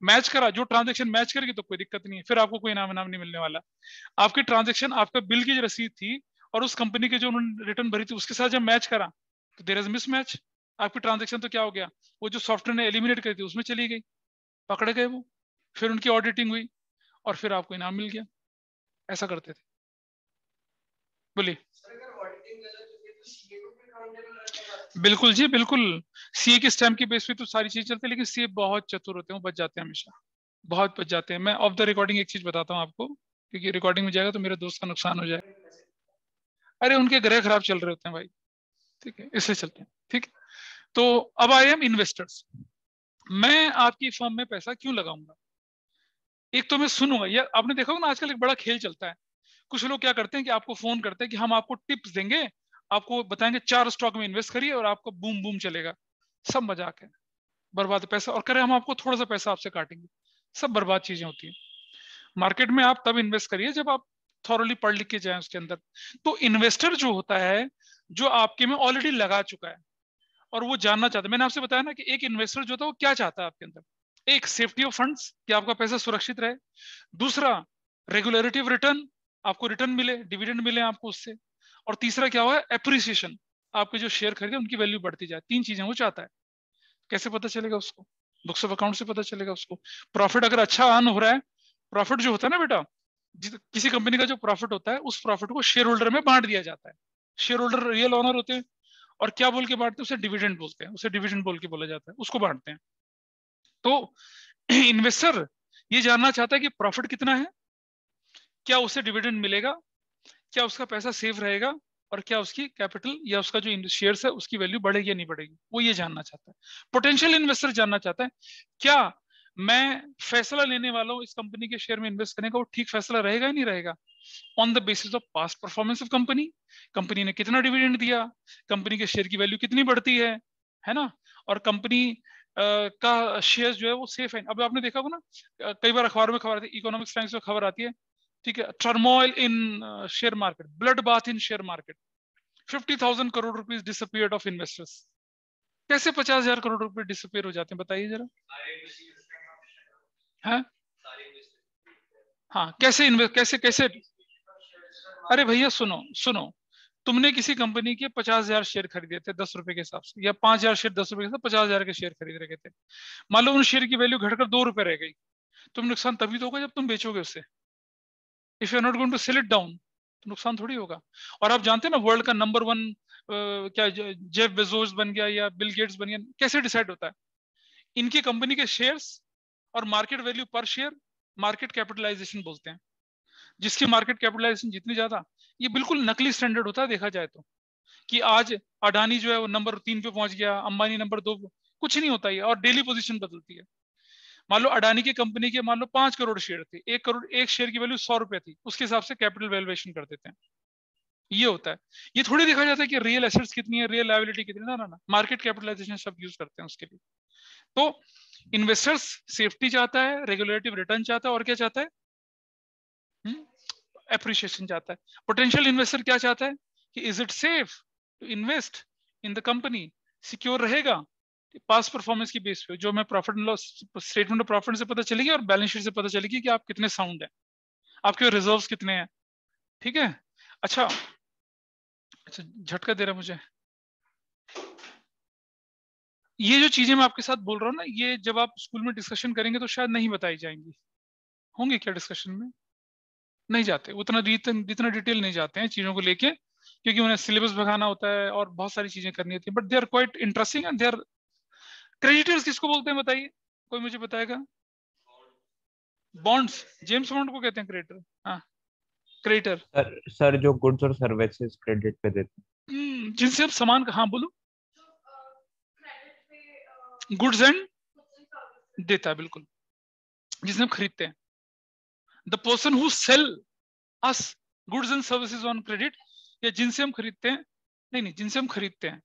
मैच करा, जो ट्रांजेक्शन मैच करेगी तो कोई दिक्कत नहीं है, फिर आपको कोई इनाम नहीं मिलने वाला। आपकी ट्रांजेक्शन, आपका बिल की जो रसीद थी और उस कंपनी के जो उन्होंने रिटर्न भरी थी उसके साथ जब मैच करा तो देयर इज मिसमैच। आपकी ट्रांजेक्शन तो क्या हो गया, वो जो सॉफ्टवेयर ने एलिमिनेट करी थी उसमें चली गई, पकड़े गए वो, फिर उनकी ऑडिटिंग हुई और फिर आपको इनाम मिल गया। ऐसा करते थे। बोलिए। बिल्कुल जी, बिल्कुल। सीए के स्टैम्प की बेस पे तो सारी चीज चलती है, लेकिन सीए बहुत चतुर होते हैं, वो बच जाते हैं हमेशा, बहुत बच जाते हैं। मैं ऑफ द रिकॉर्डिंग एक चीज बताता हूँ आपको, क्योंकि रिकॉर्डिंग में जाएगा तो मेरे दोस्त का नुकसान हो जाएगा। अरे उनके ग्रह खराब चल रहे होते हैं भाई, ठीक है, इससे चलते हैं, ठीक है। तो अब आई एम इन्वेस्टर्स, मैं आपकी फर्म में पैसा क्यों लगाऊंगा? एक तो मैं सुनूंगा, यार आपने देखा होगा ना आजकल एक बड़ा खेल चलता है। कुछ लोग क्या करते हैं कि आपको फोन करते हैं कि हम आपको टिप्स देंगे, आपको बताएंगे 4 स्टॉक में इन्वेस्ट करिए और आपको बूम बूम चलेगा। सब मजाक है, बर्बाद पैसा, और करें हम आपको थोड़ा सा पैसा आपसे काटेंगे। सब बर्बाद चीजें होती हैं। मार्केट में आप तब इन्वेस्ट करिए जब आप थॉरली पढ़ लिख के जाए उसके अंदर। तो इन्वेस्टर जो होता है, जो आपके में ऑलरेडी लगा चुका है और वो जानना चाहता है, मैंने आपसे बताया ना कि एक इन्वेस्टर जो होता है वो क्या चाहता है आपके अंदर। एक, सेफ्टी ऑफ फंड्स, कि आपका पैसा सुरक्षित रहे। दूसरा, रेगुलरिटी ऑफ रिटर्न, आपको रिटर्न मिले, डिविडेंड मिले आपको उससे। और तीसरा क्या हुआ, एप्रिसिएशन, आपके जो शेयर खरीदे उनकी वैल्यू बढ़ती जाए। 3 चीजें वो चाहता है। कैसे पता चलेगा उसको? बुक्स ऑफ अकाउंट से पता चलेगा उसको। प्रॉफिट अगर अच्छा अर्न हो रहा है, प्रॉफिट जो होता है ना बेटा, किसी कंपनी का जो प्रॉफिट होता है उस प्रॉफिट को शेयर होल्डर में बांट दिया जाता है। शेयर होल्डर रियल ओनर होते हैं, और क्या बोल के बांटते हैं, उसे डिविडेंड बोलते हैं, उसे डिविडेंड बोल के बोला जाता है, उसको बांटते हैं। तो इन्वेस्टर ये जानना चाहता है कि प्रॉफिट कितना है, क्या उसे डिविडेंड मिलेगा, क्या उसका पैसा सेफ रहेगा, और क्या उसकी कैपिटल या उसका जो शेयर्स है उसकी वैल्यू बढ़ेगी या नहीं बढ़ेगी, वो ये जानना चाहता है। पोटेंशियल इन्वेस्टर जानना चाहता है क्या मैं फैसला लेने वाला हूं इस कंपनी के शेयर में इन्वेस्ट करने का, वो ठीक फैसला रहेगा या नहीं रहेगा, on the basis of past performance of company. Company ने कितना डिविडेंड दिया, कंपनी के शेयर की वैल्यू कितनी बढ़ती है ना, और कंपनी का शेयर जो है वो सेफ है। अब आपने देखा होगा ना, कई बार अखबार में खबर आती है, इकोनॉमिक्स टाइम्स में खबर आती है, ठीक है, turmoil in share market, blood bath in share market, 50,000 crore rupees disappeared of investors. कैसे 50,000 करोड़ रुपए डिसअपियर हो जाते हैं, बताइए जरा। है हाँ, कैसे इन्वेस्ट, कैसे कैसे? अरे भैया सुनो सुनो, तुमने किसी कंपनी के 50,000 शेयर खरीदे थे 10 रुपए के हिसाब से, या 5,000 शेयर 10 रुपए के हिसाब, 50,000 के शेयर खरीद रखे थे। मान लो उन शेयर की वैल्यू घटकर 2 रुपए रह गई, तुम नुकसान तभी तो होगा जब तुम बेचोगे उससे। If you are not going to sell it down तो नुकसान थोड़ी होगा। और आप जानते हैं ना, वर्ल्ड का नंबर 1 क्या जेफ बेजोस बन गया या बिल गेट्स बन गया, कैसे डिसाइड होता है? इनकी कंपनी के शेयर्स और मार्केट वैल्यू पर शेयर, मार्केट कैपिटलाइजेशन बोलते हैं। जिसकी मार्केट कैपिटलाइजेशन जितनी ज्यादा, ये बिल्कुल नकली स्टैंडर्ड होता है देखा जाए तो, कि आज अडानी जो है वो नंबर 3 पे पहुंच गया, अंबानी नंबर 2, कुछ नहीं होता है, और डेली पोजीशन बदलती है। मान लो अडानी की कंपनी के मान लो 5 करोड़ शेयर थे, 1 करोड़, एक शेयर की वैल्यू 100 रुपए थी, उसके हिसाब से कैपिटल वैल्यूएशन कर देते हैं। ये होता है। ये थोड़ी देखा जाता है कि रियल एसेट्स कितनी है, रियल लायबिलिटी कितनी है, ना, मार्केट कैपिटलाइजेशन सब यूज करते हैं उसके लिए। तो इन्वेस्टर्स सेफ्टी चाहता है, रेगुलेटिव रिटर्न चाहता है, और क्या चाहता है, एप्रिसिएशन चाहता है। पोटेंशियल इन्वेस्टर क्या चाहता है कि is it safe to invest in the company, secure रहेगा, पास परफॉर्मेंस की बेस पे जो मैं profit and loss statement of profit से पता चलेगी और बैलेंस शीट से पता चलेगी कि आप कितने साउंड है, आपके रिजर्व्स कितने हैं, ठीक है। अच्छा अच्छा, झटका दे रहा मुझे। ये जो चीजें मैं आपके साथ बोल रहा हूँ ना, ये जब आप स्कूल में डिस्कशन करेंगे तो शायद नहीं बताई जाएंगी। होंगे क्या डिस्कशन में? नहीं जाते उतना, जितना डिटेल नहीं जाते हैं चीजों को लेके, क्योंकि उन्हें सिलेबस भगाना होता है और बहुत सारी चीजें करनी होती है, but they are quite interesting and they are creditors किसको बोलते हैं बताइए, कोई मुझे बताएगा? बॉन्ड्स, जेम्स बॉन्ड को कहते हैं क्रेडिटर। हाँ, क्रेडिटर सर जो गुड्स और सर्विसेज क्रेडिट पे देते जिनसे हम सामान, हाँ बोलो, गुड्स एंड देता है, बिल्कुल, जिसे हम खरीदते हैं। The person who sell us goods and services on credit, या जिनसे हम खरीदते हैं, नहीं जिनसे हम खरीदते हैं,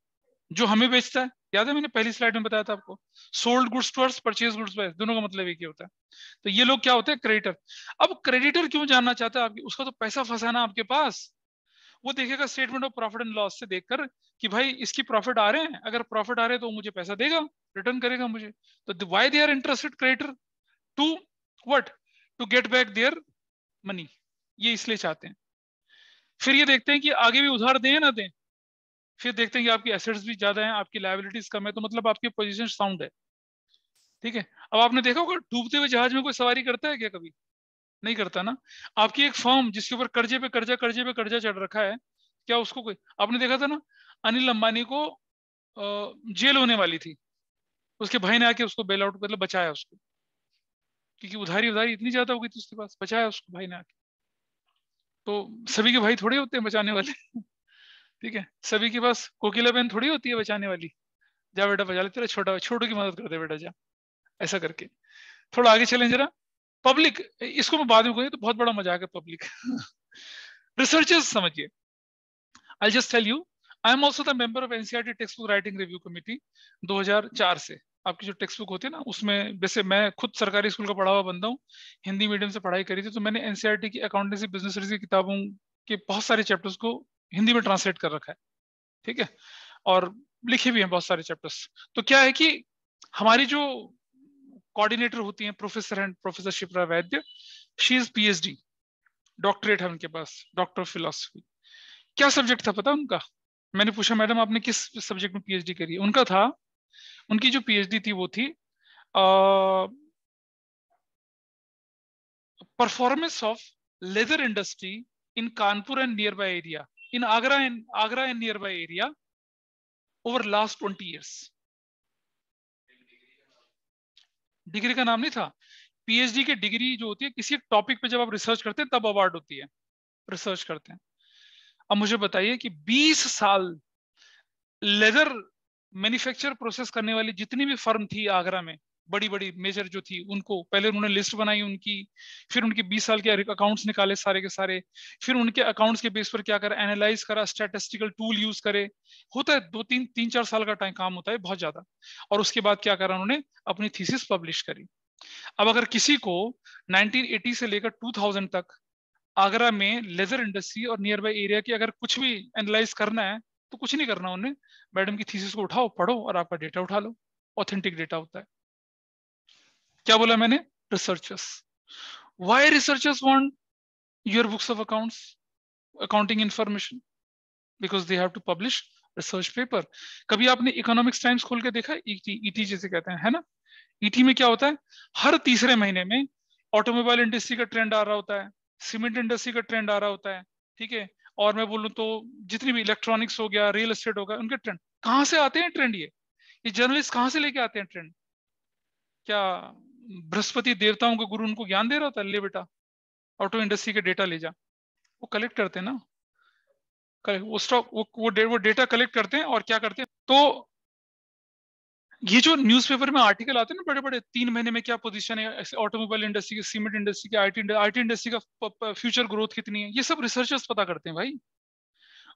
जो हमें बेचता है। याद है मैंने पहली स्लाइड में बताया था आपको, sold goods to us, purchase goods by, दोनों का मतलब एक ही होता है। तो ये लोग क्या होते हैं? क्रेडिटर। अब क्रेडिटर क्यों जानना चाहता है आपकी? उसका तो पैसा फंसा ना आपके पास। वो देखेगा statement of profit and loss से देखकर कि भाई इसकी प्रॉफिट आ रहे हैं, अगर प्रॉफिट आ रहे हैं तो मुझे पैसा देगा, रिटर्न करेगा मुझे। तो why they are interested creditor? To what? To get back their money, ये इसलिए चाहते हैं। फिर ये देखते हैं कि आगे भी उधार दें ना दें, फिर देखते हैं कि आपकी एसेट्स भी ज्यादा हैं, आपकी लायबिलिटीज कम है, तो मतलब आपकी पोजीशन साउंड है। ठीक है। अब आपने देखा होगा डूबते हुए जहाज में कोई सवारी करता है क्या? कभी नहीं करता ना। आपकी एक फर्म जिसके ऊपर कर्जे पे कर्जा, कर्जे पे कर्जा चढ़ रखा है, क्या उसको कोई, आपने देखा था ना, अनिल अंबानी को जेल होने वाली थी, उसके भाई ने आके उसको बेल आउट, मतलब बचाया उसको, क्योंकि उधारी उधारी इतनी ज्यादा हो गई थी उसके पास, बचाया उसको भाई ने आके। तो सभी के भाई थोड़े होते हैं बचाने वाले। ठीक है, सभी के पास कोकिला बहन थोड़ी होती है बचाने वाली, जा बेटा बचा ले, तेरा छोटा छोटू की मदद कर दे बेटा, जा, ऐसा करके। थोड़ा आगे चलें जरा। पब्लिक, इसको मैं बाद में कहूँगी, तो बहुत बड़ा मजाक है पब्लिक। रिसर्चर्स समझिए, I just tell you, I am also the member of NCERT textbook writing review committee 2004 से। आपकी जो टेक्स्ट बुक होती है ना, उसमें वैसे मैं खुद सरकारी स्कूल का पढ़ा हुआ बंदा हूँ, हिंदी मीडियम से पढ़ाई करी थी, तो मैंने एनसीईआरटी की अकाउंटेंसी बिजनेस स्टडीज की किताबों के बहुत सारे चैप्टर्स को हिंदी में ट्रांसलेट कर रखा है। ठीक है, और लिखे भी हैं बहुत सारे चैप्टर्स। तो क्या है कि हमारी जो कोऑर्डिनेटर होती हैं, professor and professor Shipra Vaidya, she is PhD, doctorate है उनके पास, डॉक्टर ऑफ फिलोसफी। क्या सब्जेक्ट था पता उनका? मैंने पूछा मैडम आपने किस सब्जेक्ट में पीएचडी करी है? उनका था, उनकी जो पीएचडी थी वो थी performance of leather industry in Kanpur and near by area, in Agra and near by area over last 20 years. Degree का नाम नहीं था। पीएचडी की डिग्री जो होती है, किसी एक टॉपिक पे जब आप रिसर्च करते हैं तब अवार्ड होती है, रिसर्च करते हैं। अब मुझे बताइए कि 20 साल लेदर मैन्युफैक्चर प्रोसेस करने वाली जितनी भी फर्म थी आगरा में, बड़ी बड़ी मेजर जो थी, उनको पहले उन्होंने लिस्ट बनाई उनकी, फिर उनके 20 साल के अकाउंट्स निकाले सारे के सारे, फिर उनके अकाउंट्स के बेस पर क्या करा, एनालाइज करा, स्टैटिस्टिकल टूल यूज करे। होता है 2-3-4 साल का टाइम काम होता है, बहुत ज्यादा। और उसके बाद क्या करा उन्होंने, अपनी थीसिस पब्लिश करी। अब अगर किसी को 1980 से लेकर 2000 तक आगरा में लेदर इंडस्ट्री और नियर बाय एरिया की अगर कुछ भी एनालाइज करना है, तो कुछ नहीं करना उन्हें, मैडम की थीसिस को उठाओ, पढ़ो और आपका डेटा उठा लो, ऑथेंटिक डेटा होता है। क्या बोला मैंने? Researchers. Why researchers want your books of accounts, accounting information? Because they have to publish research paper. कभी आपने इकोनॉमिक्स टाइम्स खोल के देखा? ईटी जैसे कहते हैं, है ना? ईटी में क्या होता है, हर तीसरे महीने में ऑटोमोबाइल इंडस्ट्री का ट्रेंड आ रहा होता है, सीमेंट इंडस्ट्री का ट्रेंड आ रहा होता है। ठीक है, और मैं बोलूं तो जितनी भी इलेक्ट्रॉनिक्स हो गया, रियल एस्टेट हो गया, उनके ट्रेंड कहाँ से आते हैं? ट्रेंड ये जर्नलिस्ट कहाँ से लेके आते हैं ट्रेंड? क्या बृहस्पति देवताओं के गुरु उनको ज्ञान दे रहा होता है, ले बेटा ऑटो इंडस्ट्री के डेटा ले जा? वो कलेक्ट करते हैं ना, वो स्टॉक, वो डेटा कलेक्ट करते हैं और क्या करते हैं। तो ये जो न्यूज़पेपर में आर्टिकल आते हैं ना बड़े बड़े, 3 महीने में क्या पोजीशन है ऑटोमोबाइल इंडस्ट्री की, सीमेंट इंडस्ट्री की, आईटी इंडस्ट्री का फ्यूचर ग्रोथ कितनी है, ये सब रिसर्चर्स पता करते हैं भाई।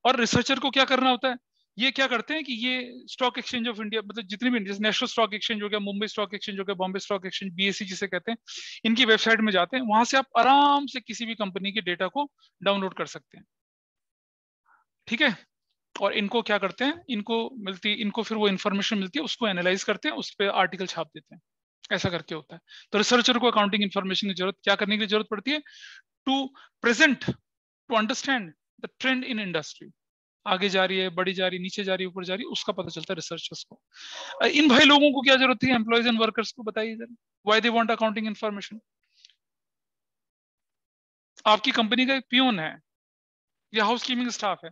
और रिसर्चर को क्या करना होता है, ये क्या करते हैं कि ये स्टॉक एक्सचेंज ऑफ इंडिया, मतलब जितनी भी नेशनल स्टॉक एक्सचेंज हो गया, मुंबई स्टॉक एक्सचेंज हो गया, बॉम्बे स्टॉक एक्सचेंज, बीएससी जिसे कहते हैं, इनकी वेबसाइट में जाते हैं, वहां से आप आराम से किसी भी कंपनी के डेटा को डाउनलोड कर सकते हैं। ठीक है, और इनको क्या करते हैं, इनको फिर वो इन्फॉर्मेशन मिलती है, उसको एनालाइज करते हैं, उस पर आर्टिकल छाप देते हैं, ऐसा करके होता है। तो रिसर्चर को अकाउंटिंग इन्फॉर्मेशन की जरूरत क्या करने की जरूरत पड़ती है? To present, to understand the trend in industry, आगे जा रही है, बढ़ी जा रही है, नीचे जा रही है, ऊपर जा रही है, उसका पता चलता है रिसर्चर्स को। इन भाई लोगों को क्या जरूरत है, एम्प्लॉयज एंड वर्कर्स को, बताइए जरा, why they want accounting information? आपकी कंपनी का एक पियोन है या हाउसकीपिंग स्टाफ है,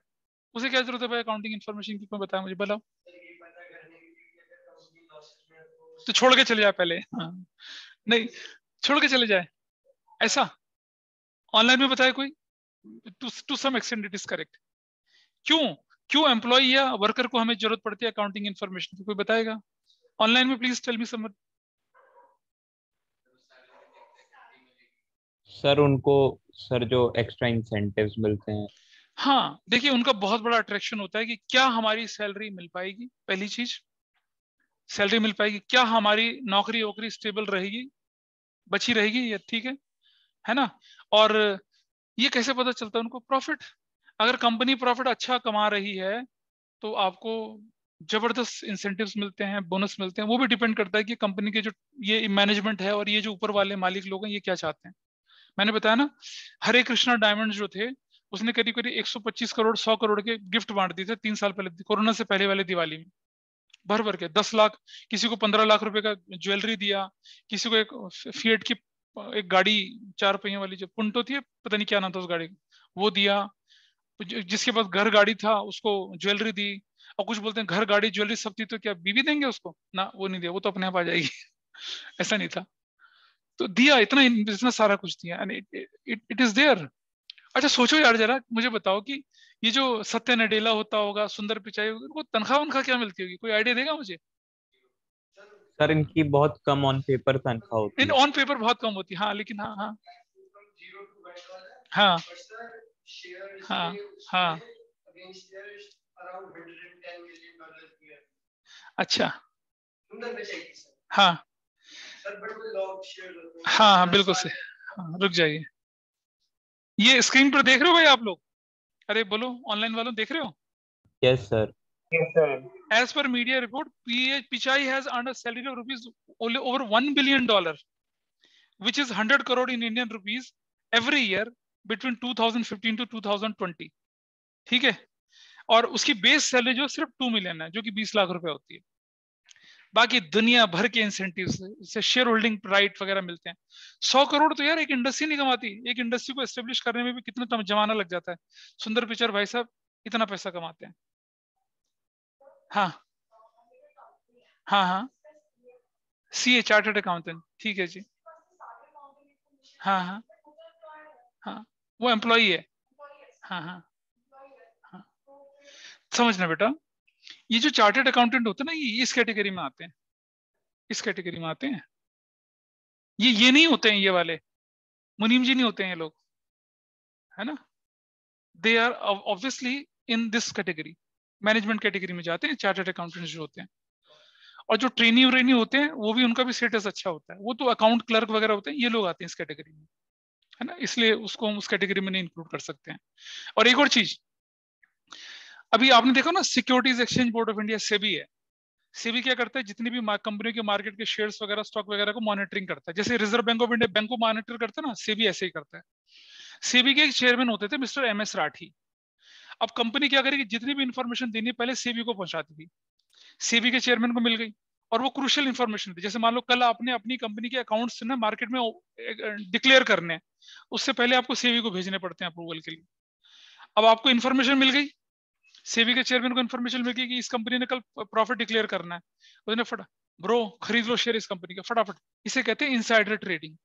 उसे क्या जरूरत है भाई अकाउंटिंग इन्फॉर्मेशन की? कोई बताया मुझे, बताओ। तो छोड़ के चले जाए पहले। हाँ, नहीं छोड़ के चले जाए, ऐसा ऑनलाइन में बताया कोई? To some extent it is correct. क्यों क्यों एम्प्लॉय या वर्कर को हमें जरूरत पड़ती है अकाउंटिंग इन्फॉर्मेशन की, कोई बताएगा ऑनलाइन में? Please tell me someone. Sir उनको, सर जो एक्स्ट्रा इंसेंटिव्स मिलते हैं। हाँ देखिए, उनका बहुत बड़ा अट्रैक्शन होता है कि क्या हमारी सैलरी मिल पाएगी, पहली चीज सैलरी मिल पाएगी, क्या हमारी नौकरी वोकरी स्टेबल रहेगी, बची रहेगी, ये ठीक है ना? और ये कैसे पता चलता है उनको? प्रॉफिट, अगर कंपनी प्रॉफिट अच्छा कमा रही है तो आपको जबरदस्त इंसेंटिव्स मिलते हैं, बोनस मिलते हैं। वो भी डिपेंड करता है कि कंपनी के जो ये मैनेजमेंट है और ये जो ऊपर वाले मालिक लोग हैं ये क्या चाहते हैं। मैंने बताया ना, हरे कृष्णा डायमंड्स जो थे उसने करीब करीब 125 करोड़ 100 करोड़ के गिफ्ट बांट दिए थे 3 साल पहले, कोरोना से पहले वाले दिवाली में, भर भर के 10 लाख, किसी को 15 लाख रुपए का ज्वेलरी दिया, किसी को एक फिएट की एक गाड़ी 4 पहियों वाली जो पुंटो थी, पता नहीं क्या नाम था उस गाड़ी का, वो दिया। जिसके पास घर गाड़ी था उसको ज्वेलरी दी। और कुछ बोलते हैं घर गाड़ी ज्वेलरी सब थी तो क्या बीवी देंगे उसको ना, वो नहीं दिया, वो तो अपने आप आ जाएगी। ऐसा नहीं था, तो दिया इतना इतना सारा कुछ दिया, एंड इट इज देयर। अच्छा सोचो यार जरा, मुझे बताओ कि ये जो सत्य नडेला होता होगा, सुंदर पिचाई, उनको तनख्वाह उनका क्या मिलती होगी, कोई आइडिया देगा मुझे? सर इनकी बहुत कम ऑन पेपर तनख्वाह होती इन है। ऑन पेपर बहुत कम होती है, हाँ, लेकिन हाँ हाँ हाँ हाँ हाँ। अच्छा हाँ हाँ हाँ बिल्कुल सही। हाँ, रुक जाइए, ये स्क्रीन पर देख रहे हो भाई आप लोग? अरे बोलो, ऑनलाइन वालों देख रहे हो? Yes sir. As per media report, Pichai has earned a salary of rupees only over $1 billion, which is 100 crore in Indian rupees every year between 2015 to 2020। ठीक है, और उसकी बेस सैलरी जो सिर्फ 2 मिलियन है, जो कि 20 लाख रुपए होती है। बाकी दुनिया भर के इंसेंटिव से शेयर होल्डिंग राइट वगैरह मिलते हैं। 100 करोड़ तो यार एक इंडस्ट्री नहीं कमाती, एक इंडस्ट्री को एस्टेब्लिश करने में भी कितना जमाना लग जाता है। सुंदर पिचर भाई साहब इतना पैसा कमाते हैं। हाँ हाँ हाँ, सीए चार्टर्ड अकाउंटेंट, ठीक है जी। हाँ हाँ हाँ, वो एम्प्लॉई है। हाँ हाँ हाँ, समझना बेटा, ये जो चार्टर्ड अकाउंटेंट होते हैं ना, ये इस कैटेगरी में आते हैं, इस कैटेगरी में आते हैं। ये नहीं होते हैं, ये वाले मुनीम जी नहीं होते हैं ये लोग, है ना? They are obviously in this category, management category में जाते हैं चार्टर्ड अकाउंटेंट जो होते हैं। और जो ट्रेनी व्रेनी होते हैं वो भी, उनका भी स्टेटस अच्छा होता है, वो तो अकाउंट क्लर्क वगैरह होते हैं, ये लोग आते हैं इस कैटेगरी में, है ना? इसलिए उसको हम उस कैटेगरी में नहीं इंक्लूड कर सकते हैं। और एक और चीज, अभी आपने देखा ना, securities exchange board of India SEBI है। सेबी क्या करता है, जितनी भी कंपनियों के मार्केट के शेयर्स वगैरह स्टॉक वगैरह को मॉनिटरिंग करता है, जैसे reserve bank of India bank को मॉनिटर करता है ना, सेबी ऐसे ही करता है। सेबी के एक चेयरमैन होते थे मिस्टर MS राठी। अब कंपनी क्या करेगी, जितनी भी इंफॉर्मेशन देनी पहले सेबी को पहुंचाती थी, सेबी के चेयरमैन को मिल गई, और वो क्रूशियल इंफॉर्मेशन थी। जैसे मान लो कल आपने अपनी कंपनी के अकाउंट्स ना मार्केट में डिक्लेयर करने हैं, उससे पहले आपको सेबी को भेजने पड़ते हैं अप्रूवल के लिए। अब आपको इन्फॉर्मेशन मिल गई, सेबी के चेयरमैन को इन्फॉर्मेशन मिल गई कि इस कंपनी ने कल प्रॉफिट डिक्लेयर करना है, उसने फटा ब्रो खरीद लो शेयर इस कंपनी का फटाफट। इसे कहते हैं इनसाइडर ट्रेडिंग।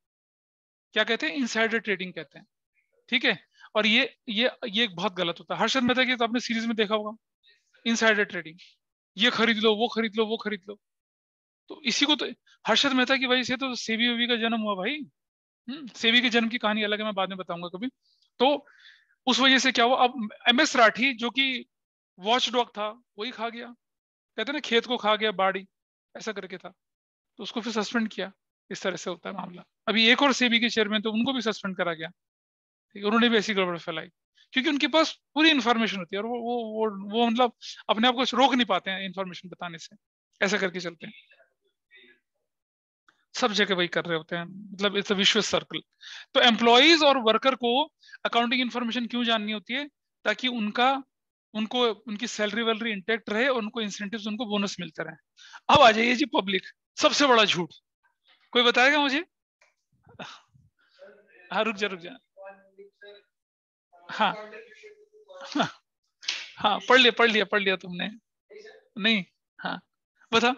क्या कहते हैं? इनसाइडर ट्रेडिंग कहते हैं, ठीक है? और ये बहुत गलत होता है। हर्षद मेहता की तो आपने सीरीज में देखा होगा, इनसाइडर ट्रेडिंग, ये खरीद लो वो खरीद लो वो खरीद लो। तो इसी को तो, हर्षद मेहता की वजह से तो सेबी वेबी का जन्म हुआ भाई। सेबी के जन्म की कहानी अलग है, मैं बाद में बताऊंगा कभी। तो उस वजह से क्या हुआ, अब MS राठी जो कि वॉच डॉग था वही खा गया, कहते ना खेत को खा गया बाड़ी, ऐसा करके था, तो उसको फिर सस्पेंड किया। इस तरह से होता है मामला। अभी एक और सेबी के चेयरमैन, तो उनको भी सस्पेंड करा गया, ठीक है? उन्होंने भी ऐसी गड़बड़ फैलाई, क्योंकि उनके पास पूरी इन्फॉर्मेशन होती है, और वो मतलब अपने आप को रोक नहीं पाते हैं इन्फॉर्मेशन बताने से, ऐसा करके चलते हैं। सब जगह वही कर रहे होते हैं, मतलब इट्स अ विशुअस सर्कल। तो एम्प्लॉइज और वर्कर को अकाउंटिंग इन्फॉर्मेशन क्यों जाननी होती है? ताकि उनको उनकी सैलरी वैलरी इंटैक्ट रहे, और उनको इंसेंटिव्स, उनको बोनस मिलते रहे। अब आ जाइए जी पब्लिक, सबसे बड़ा झूठ, कोई बताएगा मुझे? हाँ रुक जा। हाँ हाँ हाँ, पढ़ लिया तुमने? नहीं, हाँ बता।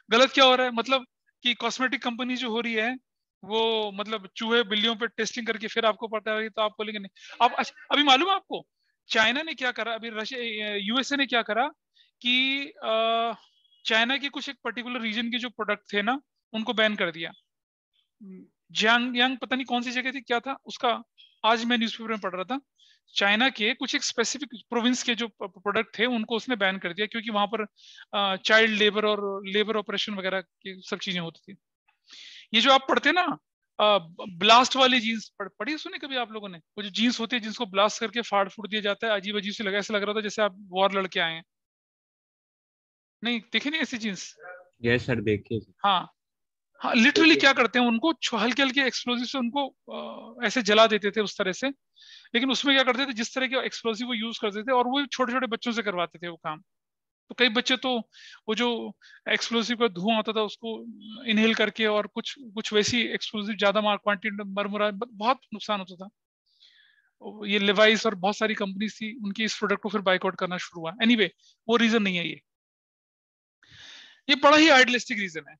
गलत क्या हो रहा है, मतलब कि कॉस्मेटिक कंपनी जो हो रही है वो मतलब चूहे बिल्लियों पे टेस्टिंग करके फिर आपको पता है तो आप बोलेंगे नहीं। आप अच्छा, अभी मालूम है आपको चाइना ने क्या करा, अभी रशिया यूएसए ने क्या करा कि चाइना के कुछ एक पर्टिकुलर रीजन के जो प्रोडक्ट थे ना उनको बैन कर दिया। जियांग यांग पता नहीं कौन सी जगह थी, क्या था उसका, आज मैं न्यूज़पेपर में पढ़ रहा था। चाइना के कुछ एक स्पेसिफिक प्रोविंस के जो प्रोडक्ट थे उनको उसने बैन कर दिया क्योंकि वहां पर चाइल्ड लेबर और लेबर ऑपरेशन वगैरह की सब चीजें होती थी। ये जो आप पढ़ते ना ब्लास्ट वाली जीन्स पढ़ी सुनी कभी आप लोगों ने? वो जो जीन्स होती है जिसको ब्लास्ट करके फाड़ फूड़ दिया जाता है, अजीब अजीब से लगा, ऐसा लग रहा था जैसे आप वॉर लड़के आए हैं। नहीं देखे नहीं ऐसी जीन्स? यस सर, देखिए सर। हाँ हाँ, लिटरली क्या करते हैं उनको हल्के हल्के एक्सप्लोजिव से उनको ऐसे जला देते थे उस तरह से। लेकिन उसमें क्या करते थे, जिस तरह के एक्सप्लोजिव वो यूज करते थे और वो छोटे छोटे बच्चों से करवाते थे वो काम। तो कई बच्चे तो वो जो एक्सप्लोसिव का धुआं होता था उसको इनहेल करके और कुछ कुछ वैसी एक्सप्लोसिव ज्यादा क्वांटिटी मरमुरा बहुत नुकसान होता था। ये लिवाइस और बहुत सारी कंपनीज थी उनकी इस प्रोडक्ट को फिर बाइकआउट करना शुरू हुआ। एनीवे वो रीजन नहीं है ये बड़ा ही आइडियलिस्टिक रीजन है।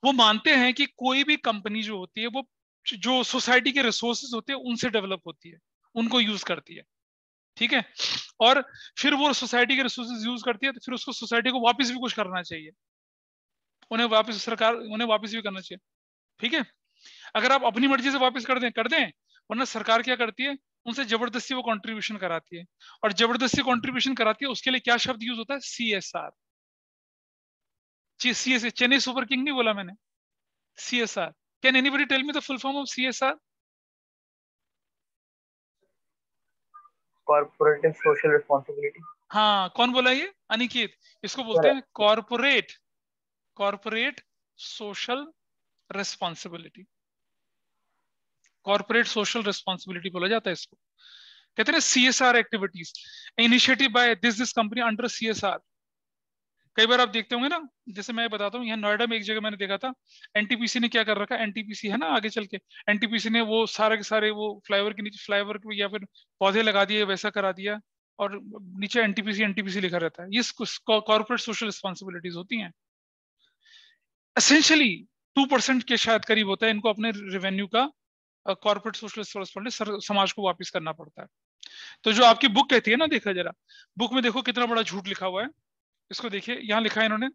वो मानते हैं कि कोई भी कंपनी जो होती है वो जो सोसाइटी के रिसोर्सेज होते हैं उनसे डेवलप होती है, उनको यूज करती है, ठीक है। और फिर वो सोसाइटी के रिसोर्सेज यूज करती है तो फिर उसको सोसाइटी को वापस भी कुछ करना चाहिए, उन्हें वापस सरकार उन्हें वापस भी करना चाहिए, ठीक है। अगर आप अपनी मर्जी से वापस कर दें, वरना सरकार क्या करती है उनसे जबरदस्ती वो कंट्रीब्यूशन कराती है। और जबरदस्ती कंट्रीब्यूशन कराती है उसके लिए क्या शब्द यूज होता है? CSR। CSR, Chennai super king नहीं बोला मैंने, CSR। Can anybody tell me the full form of CSR? Corporative social responsibility. हाँ कौन बोला ये? अनिकेत। इसको बोलते हैं corporate social responsibility. Corporate social responsibility बोला जाता है इसको। कहते हैं CSR activities initiative by this company under CSR। कई बार आप देखते होंगे ना, जैसे मैं बताता हूँ यहाँ नोएडा में एक जगह मैंने देखा था, एनटीपीसी ने क्या कर रखा है, एनटीपीसी है ना आगे चल के, एनटीपीसी ने वो सारे के सारे वो फ्लाईओवर के नीचे फ्लाईओवर के या फिर पौधे लगा दिए, वैसा करा दिया और नीचे एनटीपीसी एनटीपीसी लिखा रहता है। ये कॉर्पोरेट सोशल रिस्पॉन्सिबिलिटीज होती हैं। एसेंशियली 2% के शायद करीब होता है इनको अपने रेवेन्यू का कॉर्पोरेट सोशल रिस्पॉन्सिबिलिटी समाज को वापस करना पड़ता है। तो जो आपकी बुक कहती है ना, देखा जरा बुक में देखो कितना बड़ा झूठ लिखा हुआ है। इसको देखिए, यहाँ लिखा है इन्होंने,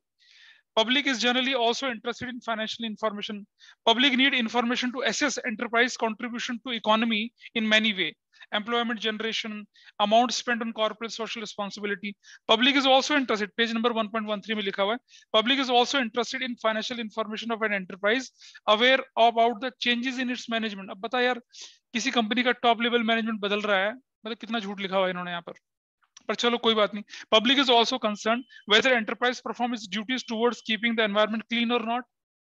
public is generally also interested in financial information. Public need information to assess enterprise contribution to economy in many way. Employment generation, amount spent on corporate social responsibility. Public is also interested, page number 1.13 में लिखा हुआ है, public is also interested in financial information of an enterprise, aware about the changes in its management. अब बता यार, किसी कंपनी का टॉप लेवल मैनेजमेंट बदल रहा है, मतलब कितना झूठ लिखा हुआ है इन्होंने यहाँ पर। पर चलो कोई बात नहीं। Public is also concern whether enterprise perform its duties towards keeping the environment clean और नॉट।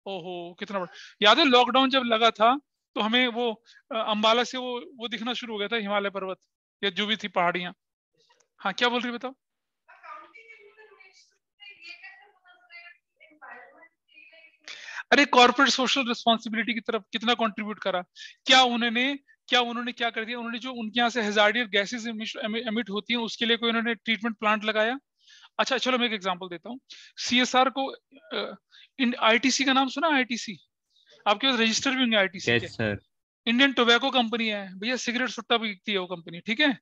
ओहो कितना बड़ा, याद है लॉकडाउन जब लगा था तो हमें वो अंबाला से वो दिखना शुरू हो गया था, हिमालय पर्वत या जो भी थी पहाड़ियां। हाँ क्या बोल रही बताओ? अरे कॉर्पोरेट सोशल रिस्पॉन्सिबिलिटी की तरफ कितना कंट्रीब्यूट करा, क्या उन्होंने क्या कर दिया, उन्होंने जो उनके यहाँ से हैजार्डियस गैसेस एमिट होती हैं उसके लिए कोई उन्होंने ट्रीटमेंट प्लांट लगाया? अच्छा चलो मैं एक एग्जांपल देता हूँ। CSR को ITC का नाम सुना? ITC आपके पास रजिस्टर भी होंगे ITC के। Yes sir. Indian tobacco company है भैया, सिगरेट सुट्टा भी बिकती है वो कंपनी, ठीक है।